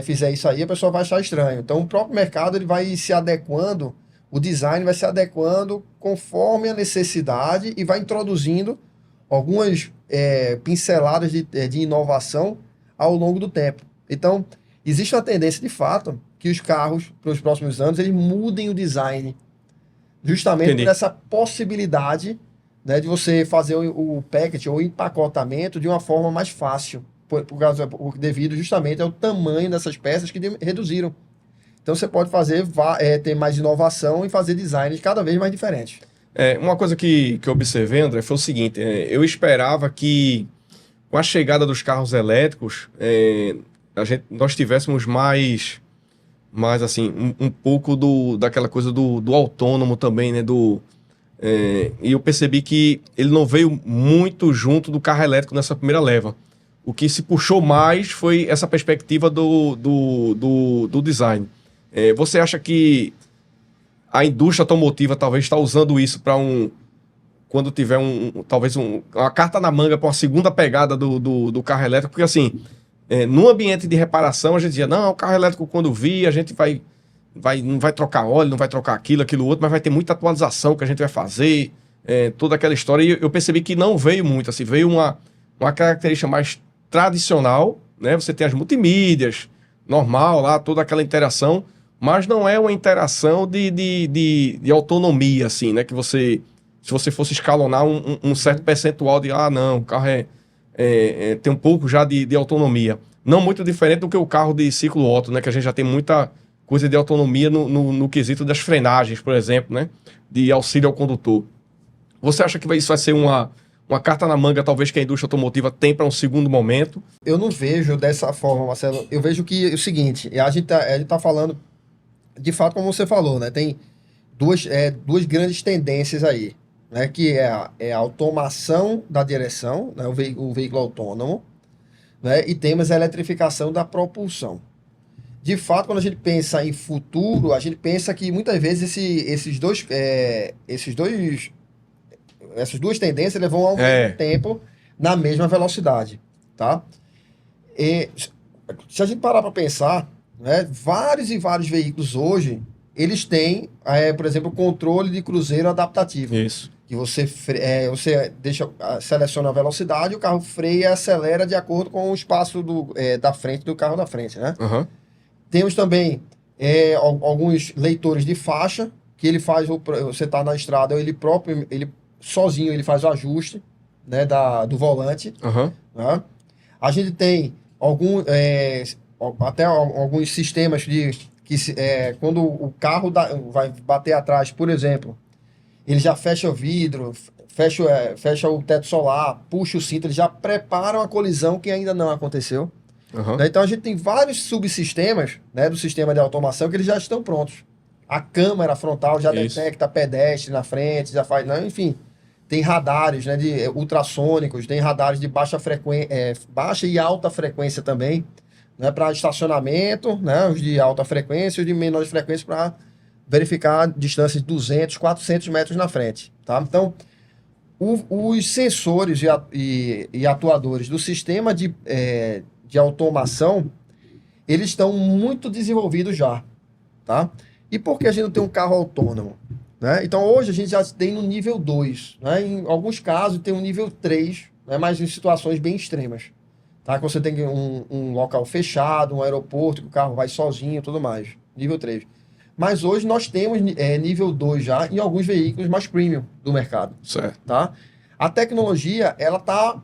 fizer isso aí, a pessoa vai achar estranho. Então o próprio mercado ele vai se adequando, o design vai se adequando conforme a necessidade e vai introduzindo algumas pinceladas de inovação ao longo do tempo. Então, existe uma tendência de fato que os carros, para os próximos anos, eles mudem o design. Justamente por essa possibilidade, né, de você fazer o package ou o empacotamento de uma forma mais fácil. Devido justamente ao tamanho dessas peças que reduziram. Então você pode ter mais inovação e fazer designs cada vez mais diferentes. Uma coisa que eu observei, André, foi o seguinte: eu esperava que com a chegada dos carros elétricos nós tivéssemos mais assim, um pouco daquela coisa do autônomo também, né? E eu percebi que ele não veio muito junto do carro elétrico nessa primeira leva. O que se puxou mais foi essa perspectiva do design. Você acha que a indústria automotiva talvez está usando isso para quando tiver talvez uma carta na manga para uma segunda pegada do carro elétrico? Porque assim, num ambiente de reparação a gente dizia, não, o carro elétrico quando vir a gente não vai trocar óleo, não vai trocar aquilo outro, mas vai ter muita atualização que a gente vai fazer, toda aquela história. E eu percebi que não veio muito, assim, veio uma característica mais tradicional, né? Você tem as multimídias, normal lá, toda aquela interação, mas não é uma interação de autonomia, assim, né? Que se você fosse escalonar um certo percentual não, o carro tem um pouco já de autonomia. Não muito diferente do que o carro de ciclo Otto, né? Que a gente já tem muita coisa de autonomia no quesito das frenagens, por exemplo, né? De auxílio ao condutor. Você acha que isso vai ser uma carta na manga, talvez, que a indústria automotiva tem para um segundo momento? Eu não vejo dessa forma, Marcelo. Eu vejo que é o seguinte, a gente tá falando, de fato, como você falou, né? Tem duas grandes tendências aí, né? Que é a automação da direção, né? O veículo autônomo, né? E temos a eletrificação da propulsão. De fato, quando a gente pensa em futuro, a gente pensa que muitas vezes essas duas tendências vão ao mesmo tempo na mesma velocidade, tá? E se a gente parar para pensar, né, vários e vários veículos hoje, eles têm, por exemplo, controle de cruzeiro adaptativo. Isso. Que você seleciona a velocidade, o carro freia e acelera de acordo com o espaço da frente do carro da frente, né? Uhum. Temos também alguns leitores de faixa, que ele faz, você está na estrada, ele próprio, ele sozinho, ele faz o ajuste, né, do volante. Aham. Né? A gente tem até alguns sistemas quando o carro vai bater atrás, por exemplo, ele já fecha o vidro, fecha o teto solar, puxa o cinto, ele já prepara uma colisão que ainda não aconteceu. Aham. Né? Então a gente tem vários subsistemas, né, do sistema de automação que eles já estão prontos. A câmera frontal já Isso. detecta pedestre na frente, já faz, né, enfim. Tem radares, né, de ultrassônicos, tem radares de baixa e alta frequência também, né, para estacionamento, né, os de alta frequência e os de menor frequência para verificar distâncias de 200, 400 metros na frente. Tá? Então, os sensores e atuadores do sistema de automação, eles estão muito desenvolvidos já. Tá? E por que a gente não tem um carro autônomo? Né? Então, hoje a gente já tem no nível 2. Né? Em alguns casos, tem um nível 3, né? Mas em situações bem extremas. Tá? Que você tem um local fechado, um aeroporto, que o carro vai sozinho e tudo mais. Nível 3. Mas hoje nós temos nível 2 já em alguns veículos mais premium do mercado. Certo. Tá? A tecnologia, ela está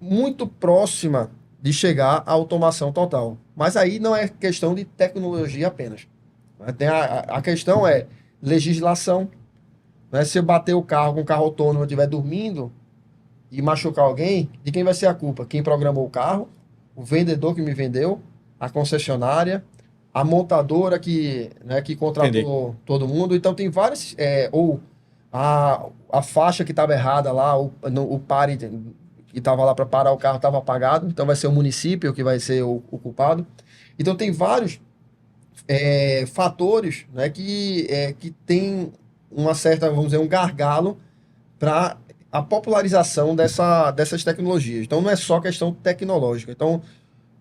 muito próxima de chegar à automação total. Mas aí não é questão de tecnologia apenas. A questão é legislação. Né? Se eu bater o carro com um carro autônomo e estiver dormindo e machucar alguém, de quem vai ser a culpa? Quem programou o carro, o vendedor que me vendeu, a concessionária, a montadora que contratou todo mundo. Então tem várias... ou a faixa que estava errada lá, o pare que estava lá para parar o carro estava apagado, então vai ser o município que vai ser o culpado. Então tem vários fatores, né, que tem uma certa, vamos dizer, um gargalo para a popularização dessas tecnologias. Então não é só questão tecnológica. Então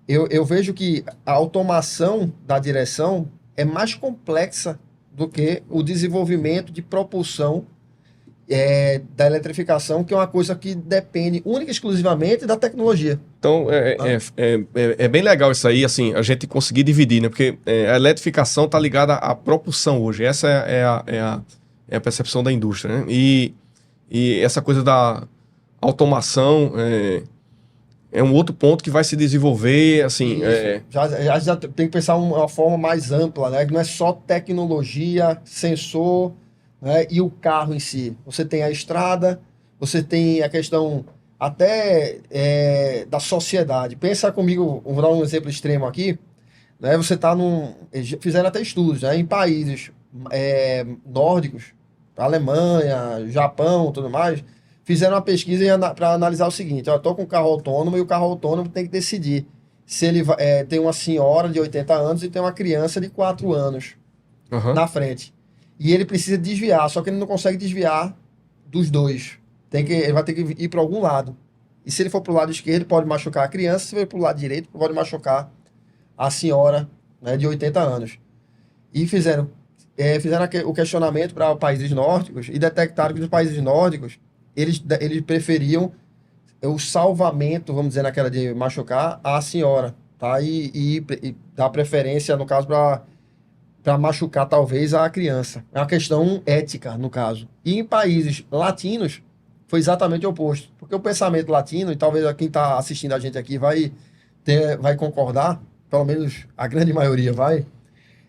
eu vejo que a automação da direção é mais complexa do que o desenvolvimento de propulsão da eletrificação, que é uma coisa que depende única e exclusivamente da tecnologia. Então, é bem legal isso aí, assim, a gente conseguir dividir, né? Porque a eletrificação está ligada à propulsão hoje. Essa é a percepção da indústria, né? E essa coisa da automação é um outro ponto que vai se desenvolver, assim... Já tem que pensar uma forma mais ampla, né? Que não é só tecnologia, sensor... Né? E o carro em si. Você tem a estrada, você tem a questão até da sociedade. Pensa comigo, vou dar um exemplo extremo aqui. Né? Você está fizeram até estudos, né? Em países nórdicos, Alemanha, Japão, tudo mais, fizeram uma pesquisa para analisar o seguinte: eu estou com um carro autônomo e o carro autônomo tem que decidir se ele tem uma senhora de 80 anos e tem uma criança de 4 anos na frente. E ele precisa desviar, só que ele não consegue desviar dos dois. Ele vai ter que ir para algum lado. E se ele for para o lado esquerdo, pode machucar a criança. Se ele for para o lado direito, pode machucar a senhora, né, de 80 anos. E fizeram o questionamento para países nórdicos e detectaram que nos países nórdicos, eles preferiam o salvamento, vamos dizer, naquela de machucar a senhora. Tá? E dar preferência, no caso, para machucar talvez a criança. É uma questão ética, no caso. E em países latinos, foi exatamente o oposto. Porque o pensamento latino, e talvez quem está assistindo a gente aqui vai concordar, pelo menos a grande maioria vai,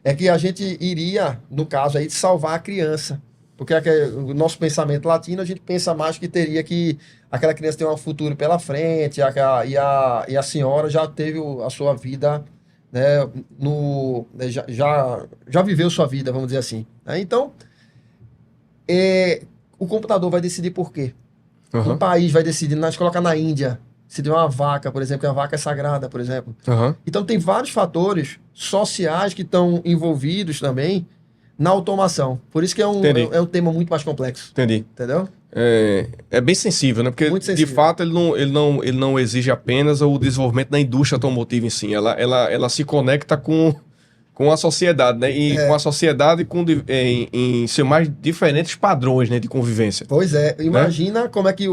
é que a gente iria, no caso aí, salvar a criança. Porque o nosso pensamento latino, a gente pensa mais que teria que aquela criança ter um futuro pela frente, e a senhora já teve a sua vida... Né, já viveu sua vida, vamos dizer assim. Né? Então, o computador vai decidir por quê. Um país vai decidir, nós colocar na Índia, se tem uma vaca, por exemplo, que a vaca é sagrada, por exemplo. Então, tem vários fatores sociais que estão envolvidos também na automação. Por isso que é um tema muito mais complexo. Entendi. Entendeu? É bem sensível, né? Porque, de fato, ele não exige apenas o desenvolvimento da indústria automotiva em si. Ela se conecta com a sociedade, né? E com a sociedade em seus mais diferentes padrões, né, de convivência. Pois é. Imagina, né? Como é que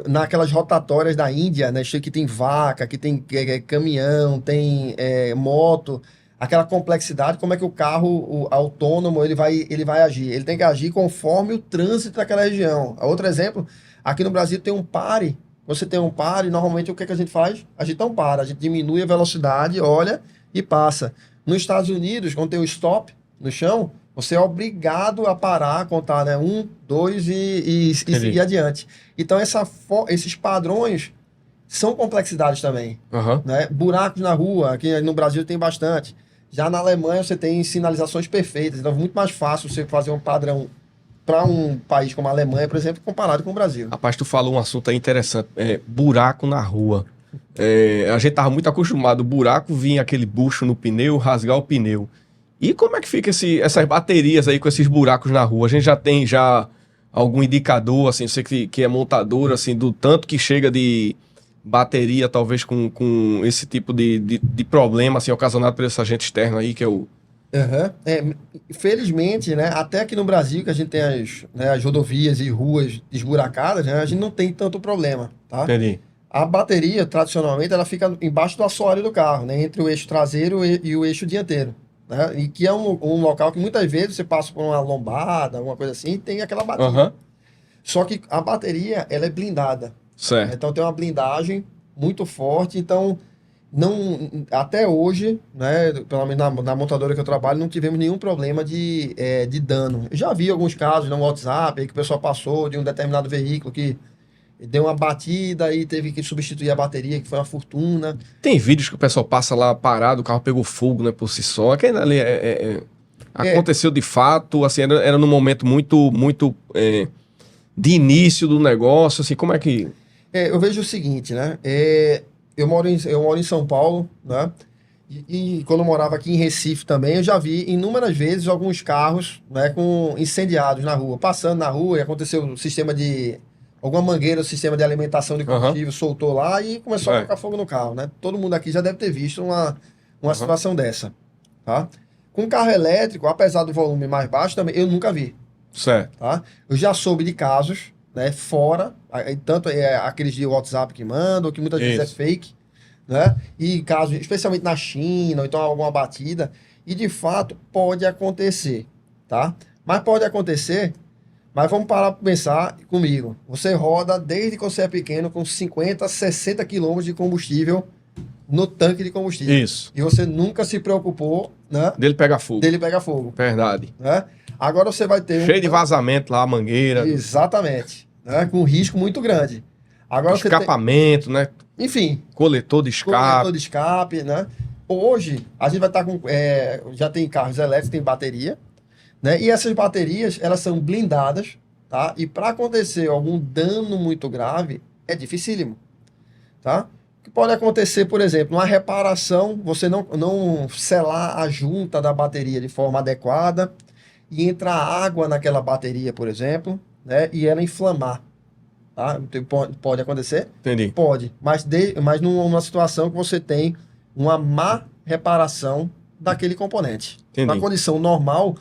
naquelas rotatórias da Índia, né? Que tem vaca, que tem caminhão, tem moto. aquela complexidade, como é que o carro autônomo ele vai agir. Ele tem que agir conforme o trânsito daquela região. Outro exemplo, aqui no Brasil tem um pare. Você tem um pare, normalmente o que a gente faz? A gente não para, a gente diminui a velocidade, olha e passa. Nos Estados Unidos, quando tem o stop no chão, você é obrigado a parar, contar, né? 1, 2 e seguir adiante. Então, esses padrões são complexidades também. Aham. Né? Buracos na rua, aqui no Brasil tem bastante. Já na Alemanha você tem sinalizações perfeitas, então é muito mais fácil você fazer um padrão para um país como a Alemanha, por exemplo, comparado com o Brasil. Rapaz, tu falou um assunto aí interessante, buraco na rua. A gente tava muito acostumado, o buraco vinha aquele bucho no pneu, rasgar o pneu. E como é que fica essas baterias aí com esses buracos na rua? A gente já tem algum indicador, assim, você que é montador, assim, do tanto que chega de bateria, talvez com esse tipo de problema, assim, ocasionado por esse agente externo aí, que é o... Uhum. Felizmente, né, até aqui no Brasil, que a gente tem as rodovias e ruas esburacadas, né, a gente não tem tanto problema, tá? Entendi. A bateria, tradicionalmente, ela fica embaixo do assoalho do carro, né, entre o eixo traseiro e o eixo dianteiro, né, e que é um local que muitas vezes você passa por uma lombada, alguma coisa assim, e tem aquela batida. Aham. Só que a bateria, ela é blindada. Certo. Então tem uma blindagem muito forte, então não, até hoje, né, pelo menos na montadora que eu trabalho, não tivemos nenhum problema de dano. Eu já vi alguns casos no WhatsApp aí que o pessoal passou de um determinado veículo que deu uma batida e teve que substituir a bateria, que foi uma fortuna. Tem vídeos que o pessoal passa lá parado, o carro pegou fogo, né, por si só. Aquele ali aconteceu de fato, assim, era num momento muito de início do negócio, assim, como é que... Eu vejo o seguinte, né? Eu moro em São Paulo, né? E quando eu morava aqui em Recife também, eu já vi inúmeras vezes alguns carros, né, com incendiados na rua, passando na rua e aconteceu o sistema de alguma mangueira, o sistema de alimentação de combustível soltou lá e começou a colocar fogo no carro, né? Todo mundo aqui já deve ter visto uma situação dessa, tá? Com carro elétrico, apesar do volume mais baixo também, eu nunca vi. Certo. Tá? Eu já soube de casos, né, fora, tanto aqueles de WhatsApp que mandam, que muitas vezes é fake, né? E casos, especialmente na China, ou então alguma batida, e de fato pode acontecer, tá? Mas pode acontecer, mas vamos parar para pensar comigo. Você roda desde que você é pequeno com 50, 60 quilômetros de combustível no tanque de combustível. Isso. E você nunca se preocupou, né? Dele pegar fogo. Dele pegar fogo. Verdade. Né? Agora você vai ter cheio de vazamento lá, a mangueira. Exatamente. Né? Com um risco muito grande. Agora escapamento, né? Enfim. Coletor de escape. Coletor de escape, né? Hoje, a gente vai estar com... já tem carros elétricos, tem bateria, né? E essas baterias, elas são blindadas, tá? E para acontecer algum dano muito grave, é dificílimo, tá? O que pode acontecer, por exemplo, uma reparação, você não selar a junta da bateria de forma adequada e entrar água naquela bateria, por exemplo, né? E ela inflamar. Tá? Pode acontecer? Entendi. Pode. Mas numa situação que você tem uma má reparação daquele componente. Entendi. Na condição normal,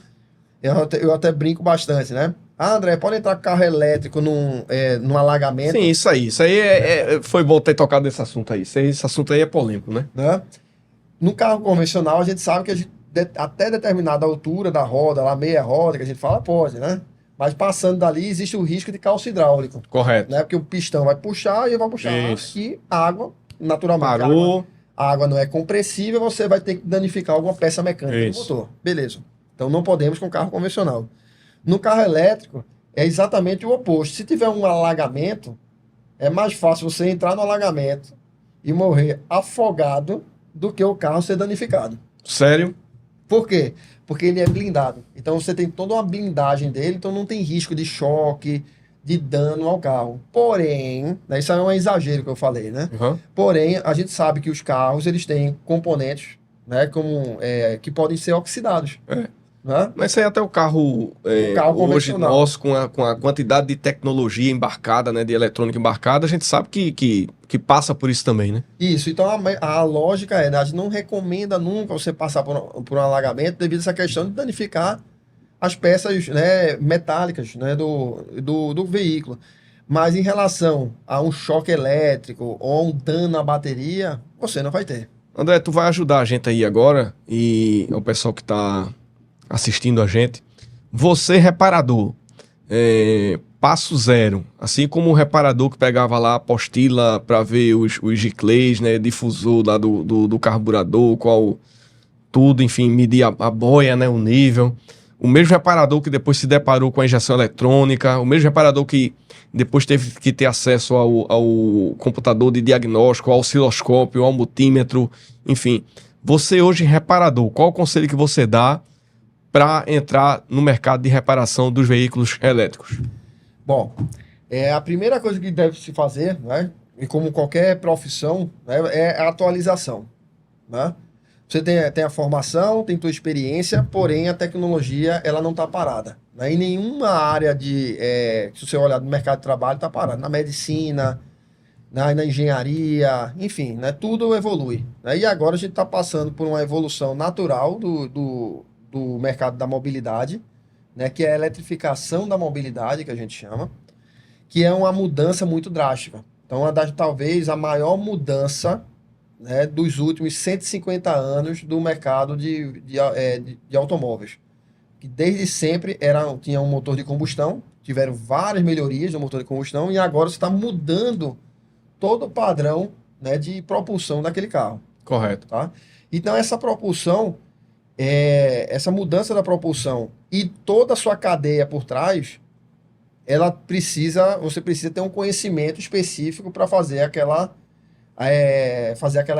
eu até brinco bastante, né? Ah, André, pode entrar com carro elétrico num alagamento. Sim, isso aí. Isso aí foi bom ter tocado nesse assunto aí. Esse assunto aí é polêmico, né? No carro convencional, a gente sabe que até determinada altura da roda, lá meia roda, que a gente fala, pode, né? Mas passando dali, existe o risco de calço hidráulico. Correto. Né? Porque o pistão vai puxar e vai puxar. Isso. E a água, naturalmente. Parou. A água não é compressível, você vai ter que danificar alguma peça mecânica Isso. do motor. Beleza. Então não podemos com carro convencional. No carro elétrico, é exatamente o oposto. Se tiver um alagamento, é mais fácil você entrar no alagamento e morrer afogado do que o carro ser danificado. Sério? Por quê? Porque ele é blindado. Então você tem toda uma blindagem dele, então não tem risco de choque, de dano ao carro. Porém, né, isso é um exagero que eu falei, né? Porém, a gente sabe que os carros, eles têm componentes, né, que podem ser oxidados. Né? Mas isso aí até o carro hoje nosso, com a quantidade de tecnologia embarcada, né, de eletrônica embarcada, a gente sabe que passa por isso também, né? Isso, então a lógica é, né, a gente não recomenda nunca você passar por um alagamento devido a essa questão de danificar as peças, né, metálicas, né, do veículo. Mas em relação a um choque elétrico ou a um dano à bateria, você não vai ter. André, tu vai ajudar a gente aí agora e o pessoal que está assistindo a gente. Você, reparador, passo zero, assim como o reparador que pegava lá a apostila para ver os giclês, né, difusor lá do carburador, qual tudo, enfim, medir a boia, né, o nível. O mesmo reparador que depois se deparou com a injeção eletrônica, o mesmo reparador que depois teve que ter acesso ao computador de diagnóstico, ao osciloscópio, ao multímetro, enfim. Você hoje, reparador, qual o conselho que você dá para entrar no mercado de reparação dos veículos elétricos? Bom, a primeira coisa que deve se fazer, né, e como qualquer profissão, né, é a atualização, né? Você tem a formação, tem tua experiência, porém a tecnologia ela não está parada, né? Em nenhuma área se você olhar no mercado de trabalho, está parado. Na medicina, na engenharia, enfim, né? Tudo evolui, né? E agora a gente está passando por uma evolução natural do mercado da mobilidade, né? Que é a eletrificação da mobilidade, que a gente chama, que é uma mudança muito drástica. Então, talvez a maior mudança, né, dos últimos 150 anos do mercado de automóveis. Que desde sempre tinha um motor de combustão, tiveram várias melhorias no motor de combustão, e agora você está mudando todo o padrão, né, de propulsão daquele carro. Correto. Tá? Então, essa propulsão, essa mudança da propulsão e toda a sua cadeia por trás, você precisa ter um conhecimento específico para fazer aquela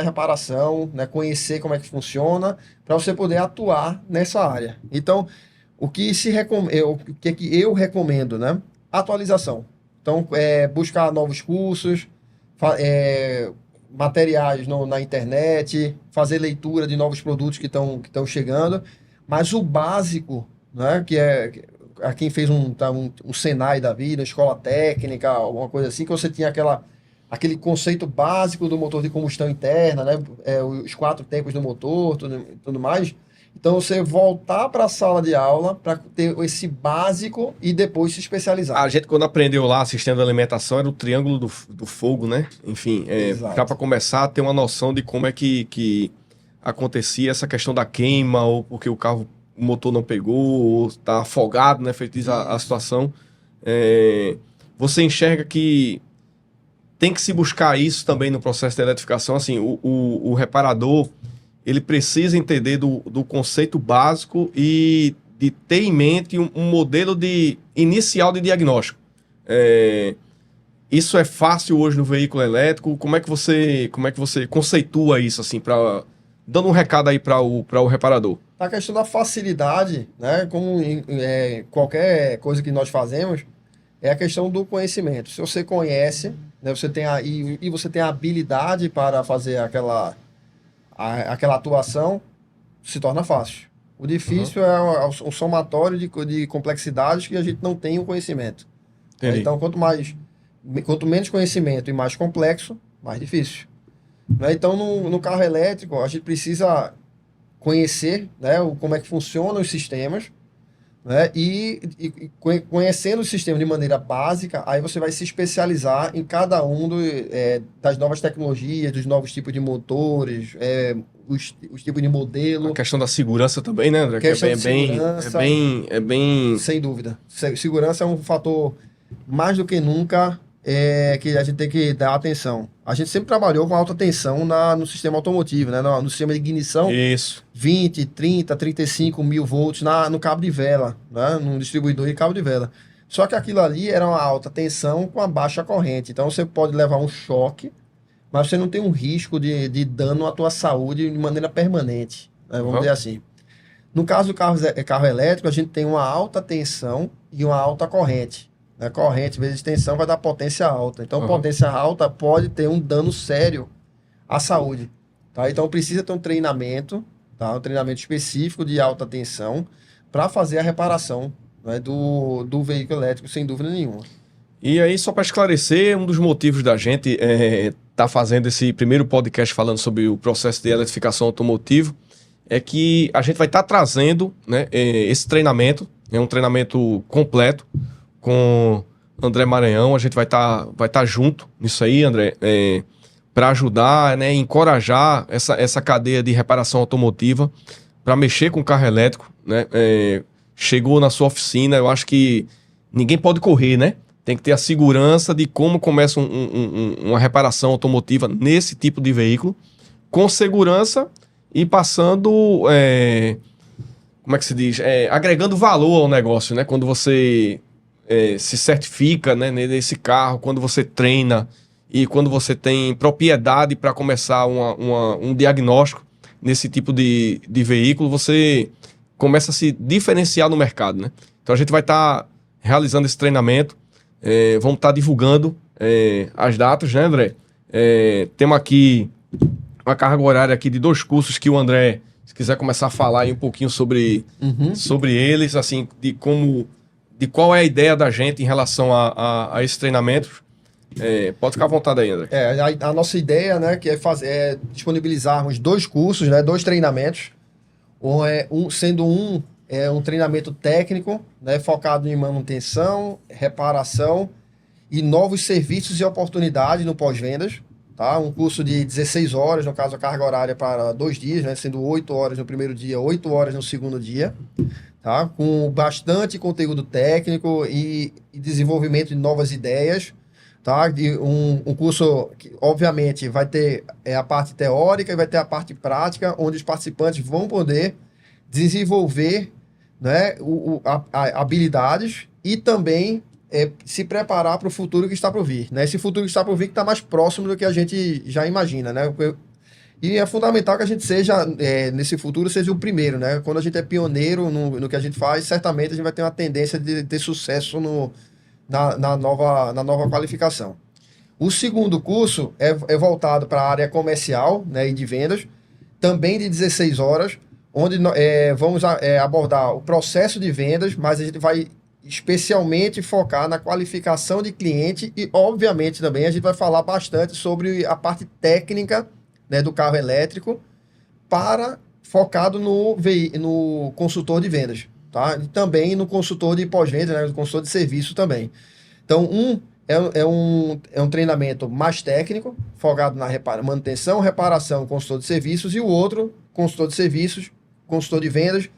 reparação, né, conhecer como é que funciona, para você poder atuar nessa área. Então, o que eu recomendo, né? Atualização. Então, buscar novos cursos, materiais na internet, fazer leitura de novos produtos que estão chegando, mas o básico, né, a quem fez um Senai da vida, escola técnica, alguma coisa assim, que você tinha aquele conceito básico do motor de combustão interna, né? Os 4 tempos do motor, tudo mais. Então, você voltar para a sala de aula para ter esse básico e depois se especializar. A gente, quando aprendeu lá, sistema de alimentação, era o triângulo do fogo, né? Enfim, para começar a ter uma noção de como é que acontecia essa questão da queima, ou porque o motor não pegou, ou está afogado, né? Feito a situação. Você enxerga que tem que se buscar isso também no processo de eletrificação. Assim, o reparador, ele precisa entender do conceito básico e de ter em mente um modelo inicial de diagnóstico. Isso é fácil hoje no veículo elétrico? Como é que você conceitua isso, assim, dando um recado aí para o reparador? A questão da facilidade, né? Como qualquer coisa que nós fazemos, é a questão do conhecimento. Se você conhece, né, você tem a habilidade para fazer aquela atuação, se torna fácil. O difícil é o somatório de complexidades que a gente não tem o conhecimento. Entendi. Então, quanto menos conhecimento e mais complexo, mais difícil. Né? Então, no carro elétrico, a gente precisa conhecer, né, como é que funcionam os sistemas, né? E conhecendo o sistema de maneira básica, aí você vai se especializar em cada um das novas tecnologias, dos novos tipos de motores, os tipos de modelo. A questão da segurança também, né, André? É bem... Sem dúvida. Segurança é um fator mais do que nunca que a gente tem que dar atenção. A gente sempre trabalhou com alta tensão no sistema automotivo, né? No sistema de ignição. Isso. 20, 30, 35 mil volts no cabo de vela, né? No distribuidor de cabo de vela. Só que aquilo ali era uma alta tensão com a baixa corrente. Então você pode levar um choque, mas você não tem um risco de dano à tua saúde de maneira permanente, né? Vamos dizer assim. No caso do carro elétrico, a gente tem uma alta tensão e uma alta corrente. Né? Corrente vezes tensão vai dar potência alta. Então, potência alta pode ter um dano sério à saúde. Tá? Então, precisa ter um treinamento, tá? Um treinamento específico de alta tensão para fazer a reparação, né, do veículo elétrico, sem dúvida nenhuma. E aí, só para esclarecer, um dos motivos da gente tá fazendo esse primeiro podcast falando sobre o processo de eletrificação automotiva é que a gente vai estar trazendo, né, esse treinamento, é um treinamento completo, com André Maranhão. A gente vai estar junto nisso aí, André, para ajudar, né, encorajar essa cadeia de reparação automotiva para mexer com o carro elétrico, né? Chegou na sua oficina, eu acho que ninguém pode correr, né? Tem que ter a segurança de como começa uma reparação automotiva nesse tipo de veículo, com segurança e passando, como é que se diz? Agregando valor ao negócio, né? Quando você se certifica, né, nesse carro, quando você treina e quando você tem propriedade para começar um diagnóstico nesse tipo de veículo, você começa a se diferenciar no mercado, né? Então a gente vai estar realizando esse treinamento, vamos estar divulgando as datas, né, André? Temos aqui uma carga horária aqui de 2 cursos que o André, se quiser começar a falar aí um pouquinho sobre eles, assim, de qual é a ideia da gente em relação a esse treinamento. Pode ficar à vontade aí, André. A nossa ideia, né, que é disponibilizarmos 2 cursos, né, 2 treinamentos, sendo um treinamento técnico, né, focado em manutenção, reparação e novos serviços e oportunidades no pós-vendas, tá? Um curso de 16 horas, no caso a carga horária para 2 dias, né, sendo 8 horas no primeiro dia, 8 horas no segundo dia, tá? Com bastante conteúdo técnico e desenvolvimento de novas ideias, tá? Um curso que, obviamente, vai ter a parte teórica e vai ter a parte prática, onde os participantes vão poder desenvolver, né, habilidades e também se preparar para o futuro que está por vir, né? Esse futuro que está por vir que está mais próximo do que a gente já imagina, né? E é fundamental que a gente seja, nesse futuro, seja o primeiro, né? Quando a gente é pioneiro no que a gente faz, certamente a gente vai ter uma tendência de ter sucesso na nova qualificação. O segundo curso é voltado para a área comercial, né, e de vendas, também de 16 horas, onde vamos abordar o processo de vendas, mas a gente vai especialmente focar na qualificação de cliente e, obviamente, também a gente vai falar bastante sobre a parte técnica, né, do carro elétrico, focado no consultor de vendas, tá? E também no consultor de pós-venda, né, no consultor de serviço também. Então, é um treinamento mais técnico, focado na manutenção, reparação, consultor de serviços, e o outro, consultor de serviços, consultor de vendas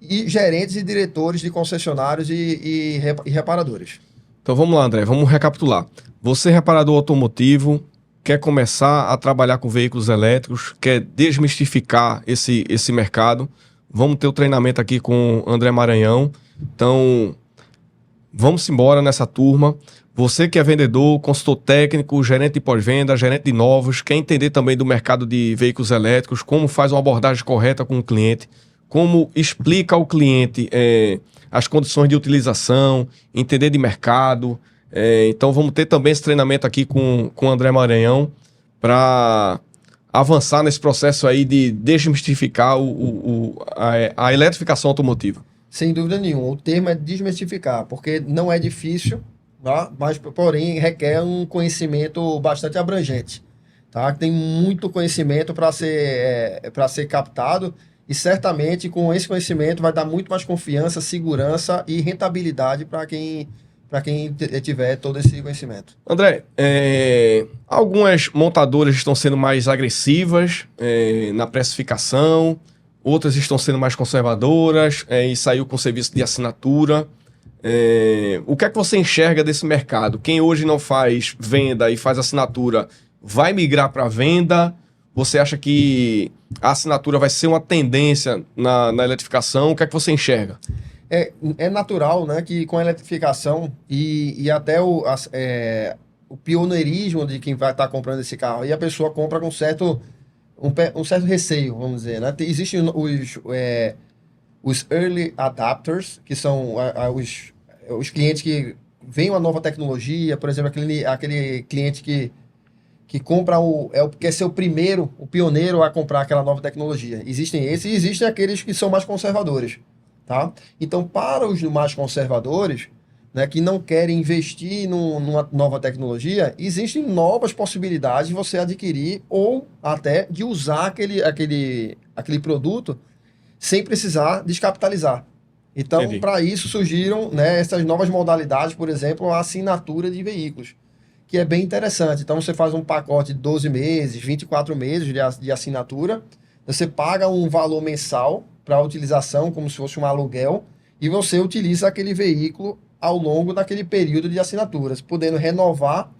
e gerentes e diretores de concessionários e reparadores. Então vamos lá, André, vamos recapitular. Você, reparador automotivo, quer começar a trabalhar com veículos elétricos, quer desmistificar esse mercado, vamos ter o treinamento aqui com André Maranhão. Então, vamos embora nessa turma. Você que é vendedor, consultor técnico, gerente de pós-venda, gerente de novos, quer entender também do mercado de veículos elétricos, como faz uma abordagem correta com o cliente, como explica ao cliente as condições de utilização, entender de mercado. Então vamos ter também esse treinamento aqui com o André Maranhão para avançar nesse processo aí de desmistificar a eletrificação automotiva. Sem dúvida nenhuma. O termo é desmistificar, porque não é difícil, tá? Mas, porém, requer um conhecimento bastante abrangente. Tá? Tem muito conhecimento para ser captado e, certamente, com esse conhecimento vai dar muito mais confiança, segurança e rentabilidade para quem tiver todo esse conhecimento. André, algumas montadoras estão sendo mais agressivas na precificação, outras estão sendo mais conservadoras e saiu com serviço de assinatura. O que é que você enxerga desse mercado? Quem hoje não faz venda e faz assinatura vai migrar para venda? Você acha que a assinatura vai ser uma tendência na eletrificação? O que é que você enxerga? É natural, né, que com a eletrificação e até o pioneirismo de quem vai estar comprando esse carro, e a pessoa compra com um certo receio, vamos dizer, né? Existem os early adapters, que são os clientes que veem uma nova tecnologia, por exemplo, aquele cliente que compra quer ser o pioneiro a comprar aquela nova tecnologia. Existem esses e existem aqueles que são mais conservadores, tá? Então, para os mais conservadores, né, que não querem investir numa nova tecnologia, existem novas possibilidades de você adquirir ou até de usar aquele produto sem precisar descapitalizar. Então, para isso surgiram, né, essas novas modalidades, por exemplo, a assinatura de veículos, que é bem interessante. Então você faz um pacote de 12 meses, 24 meses de assinatura, você paga um valor mensal para a utilização, como se fosse um aluguel, e você utiliza aquele veículo ao longo daquele período de assinaturas, podendo renovar,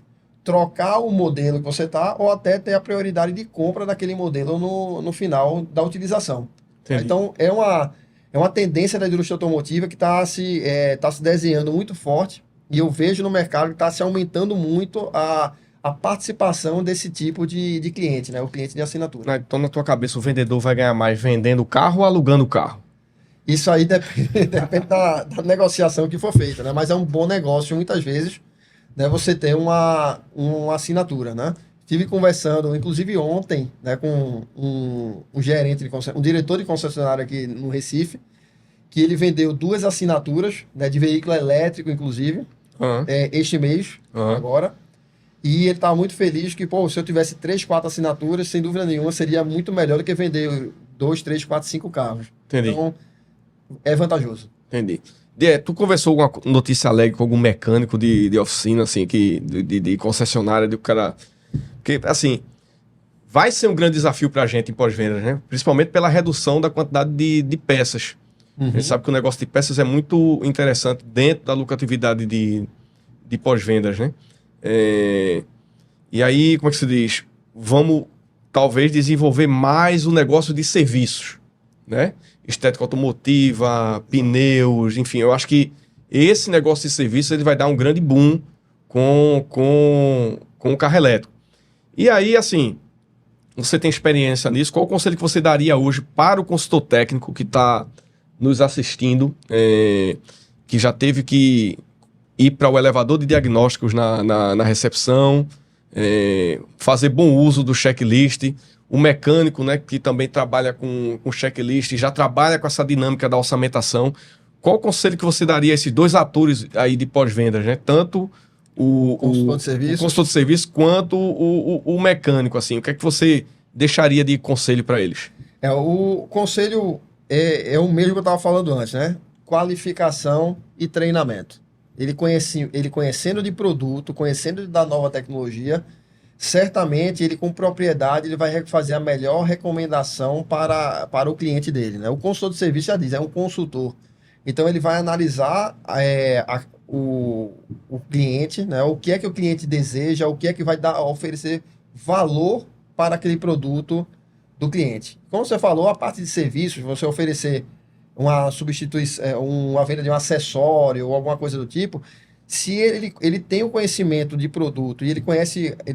trocar o modelo que você está, ou até ter a prioridade de compra daquele modelo no final da utilização. Entendi. Então, é uma tendência da indústria automotiva que está se desenhando muito forte, e eu vejo no mercado que está se aumentando muito a participação desse tipo de cliente, né? O cliente de assinatura. Então, na tua cabeça, o vendedor vai ganhar mais vendendo o carro ou alugando o carro? Isso aí depende da negociação que for feita, né? Mas é um bom negócio, muitas vezes, né, você ter uma assinatura, né? Estive conversando, inclusive ontem, né, com um gerente, um diretor de concessionária aqui no Recife, que ele vendeu 2 assinaturas, né, de veículo elétrico, inclusive, este mês, agora. E ele estava muito feliz que, pô, se eu tivesse 3, 4 assinaturas, sem dúvida nenhuma, seria muito melhor do que vender 2, 3, 4, 5 carros. Entendi. Então, é vantajoso. Entendi. Tu conversou alguma notícia alegre com algum mecânico de oficina, assim, de concessionária, do cara... Porque, assim, vai ser um grande desafio para a gente em pós-vendas, né? Principalmente pela redução da quantidade de peças. A gente sabe que o negócio de peças é muito interessante dentro da lucratividade de pós-vendas, né? E aí, como é que se diz? Vamos, talvez, desenvolver mais o negócio de serviços, né? Estética automotiva, pneus, enfim. Eu acho que esse negócio de serviços ele vai dar um grande boom com o carro elétrico. E aí, assim, você tem experiência nisso. Qual o conselho que você daria hoje para o consultor técnico que está nos assistindo, que já teve que ir para o elevador de diagnósticos na recepção, fazer bom uso do checklist, o mecânico, né, que também trabalha com checklist, já trabalha com essa dinâmica da orçamentação. Qual o conselho que você daria a esses 2 atores aí de pós-vendas, né? Tanto o consultor de serviço quanto o mecânico, assim. O que é que você deixaria de conselho para eles? O conselho é o mesmo que eu estava falando antes, né? Qualificação e treinamento. Ele conhecendo de produto, conhecendo da nova tecnologia, certamente ele com propriedade ele vai fazer a melhor recomendação para o cliente dele, né? O consultor de serviço já diz, é um consultor. Então ele vai analisar o cliente, né? O que é que o cliente deseja, o que é que vai oferecer valor para aquele produto do cliente. Como você falou, a parte de serviços, você oferecer uma substituição, uma venda de um acessório ou alguma coisa do tipo, se ele tem o conhecimento de produto e ele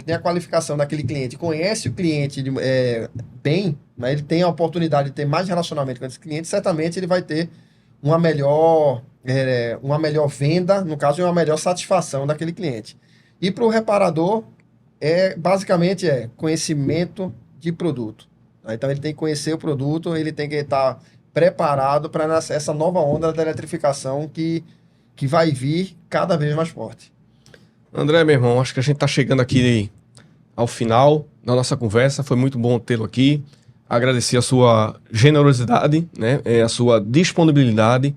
tem a qualificação daquele cliente, conhece o cliente bem, né, ele tem a oportunidade de ter mais relacionamento com esse cliente, certamente ele vai ter uma melhor venda, no caso, e uma melhor satisfação daquele cliente. E para o reparador, basicamente conhecimento de produto. Então ele tem que conhecer o produto, ele tem que estar preparado para essa nova onda da eletrificação que vai vir cada vez mais forte. André, meu irmão, acho que a gente está chegando aqui ao final da nossa conversa. Foi muito bom tê-lo aqui. Agradecer a sua generosidade, né? A sua disponibilidade.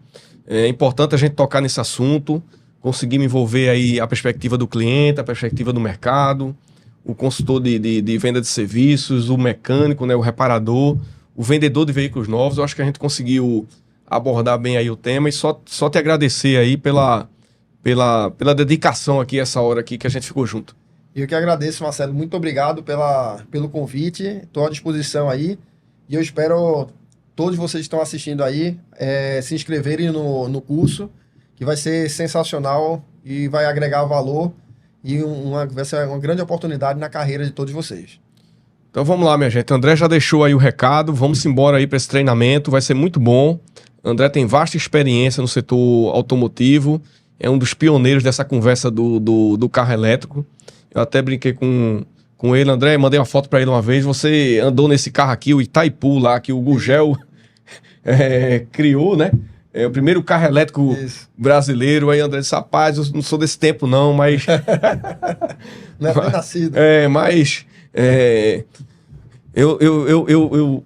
É importante a gente tocar nesse assunto, conseguir me envolver aí a perspectiva do cliente, a perspectiva do mercado, o consultor de venda de serviços, o mecânico, né? O reparador, o vendedor de veículos novos. Eu acho que a gente conseguiu abordar bem aí o tema e só te agradecer aí pela dedicação aqui, essa hora aqui que a gente ficou junto. Eu que agradeço, Marcelo. Muito obrigado pelo convite. Estou à disposição aí e eu espero todos vocês que estão assistindo aí se inscreverem no curso, que vai ser sensacional e vai agregar valor e vai ser uma grande oportunidade na carreira de todos vocês. Então vamos lá, minha gente. André já deixou aí o recado. Vamos embora aí para esse treinamento. Vai ser muito bom. André tem vasta experiência no setor automotivo. É um dos pioneiros dessa conversa do carro elétrico. Eu até brinquei com ele, André, mandei uma foto para ele uma vez. Você andou nesse carro aqui, o Itaipu lá, que o Gugel criou, né? É o primeiro carro elétrico brasileiro. Aí André disse, rapaz, eu não sou desse tempo não, mas... Não é bem nascido. Mas... Eu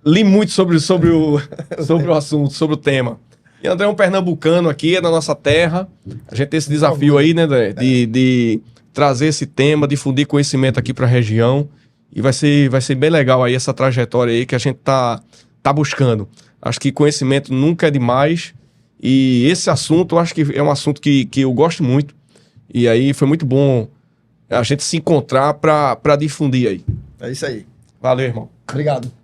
li muito sobre o assunto, sobre o tema. E André é um pernambucano aqui, é da nossa terra. A gente tem esse desafio aí, né, André, de trazer esse tema, difundir conhecimento aqui para a região. E vai ser bem legal aí essa trajetória aí que a gente tá buscando. Acho que conhecimento nunca é demais. E esse assunto, eu acho que é um assunto que eu gosto muito. E aí foi muito bom a gente se encontrar para difundir aí. É isso aí. Valeu, irmão. Obrigado.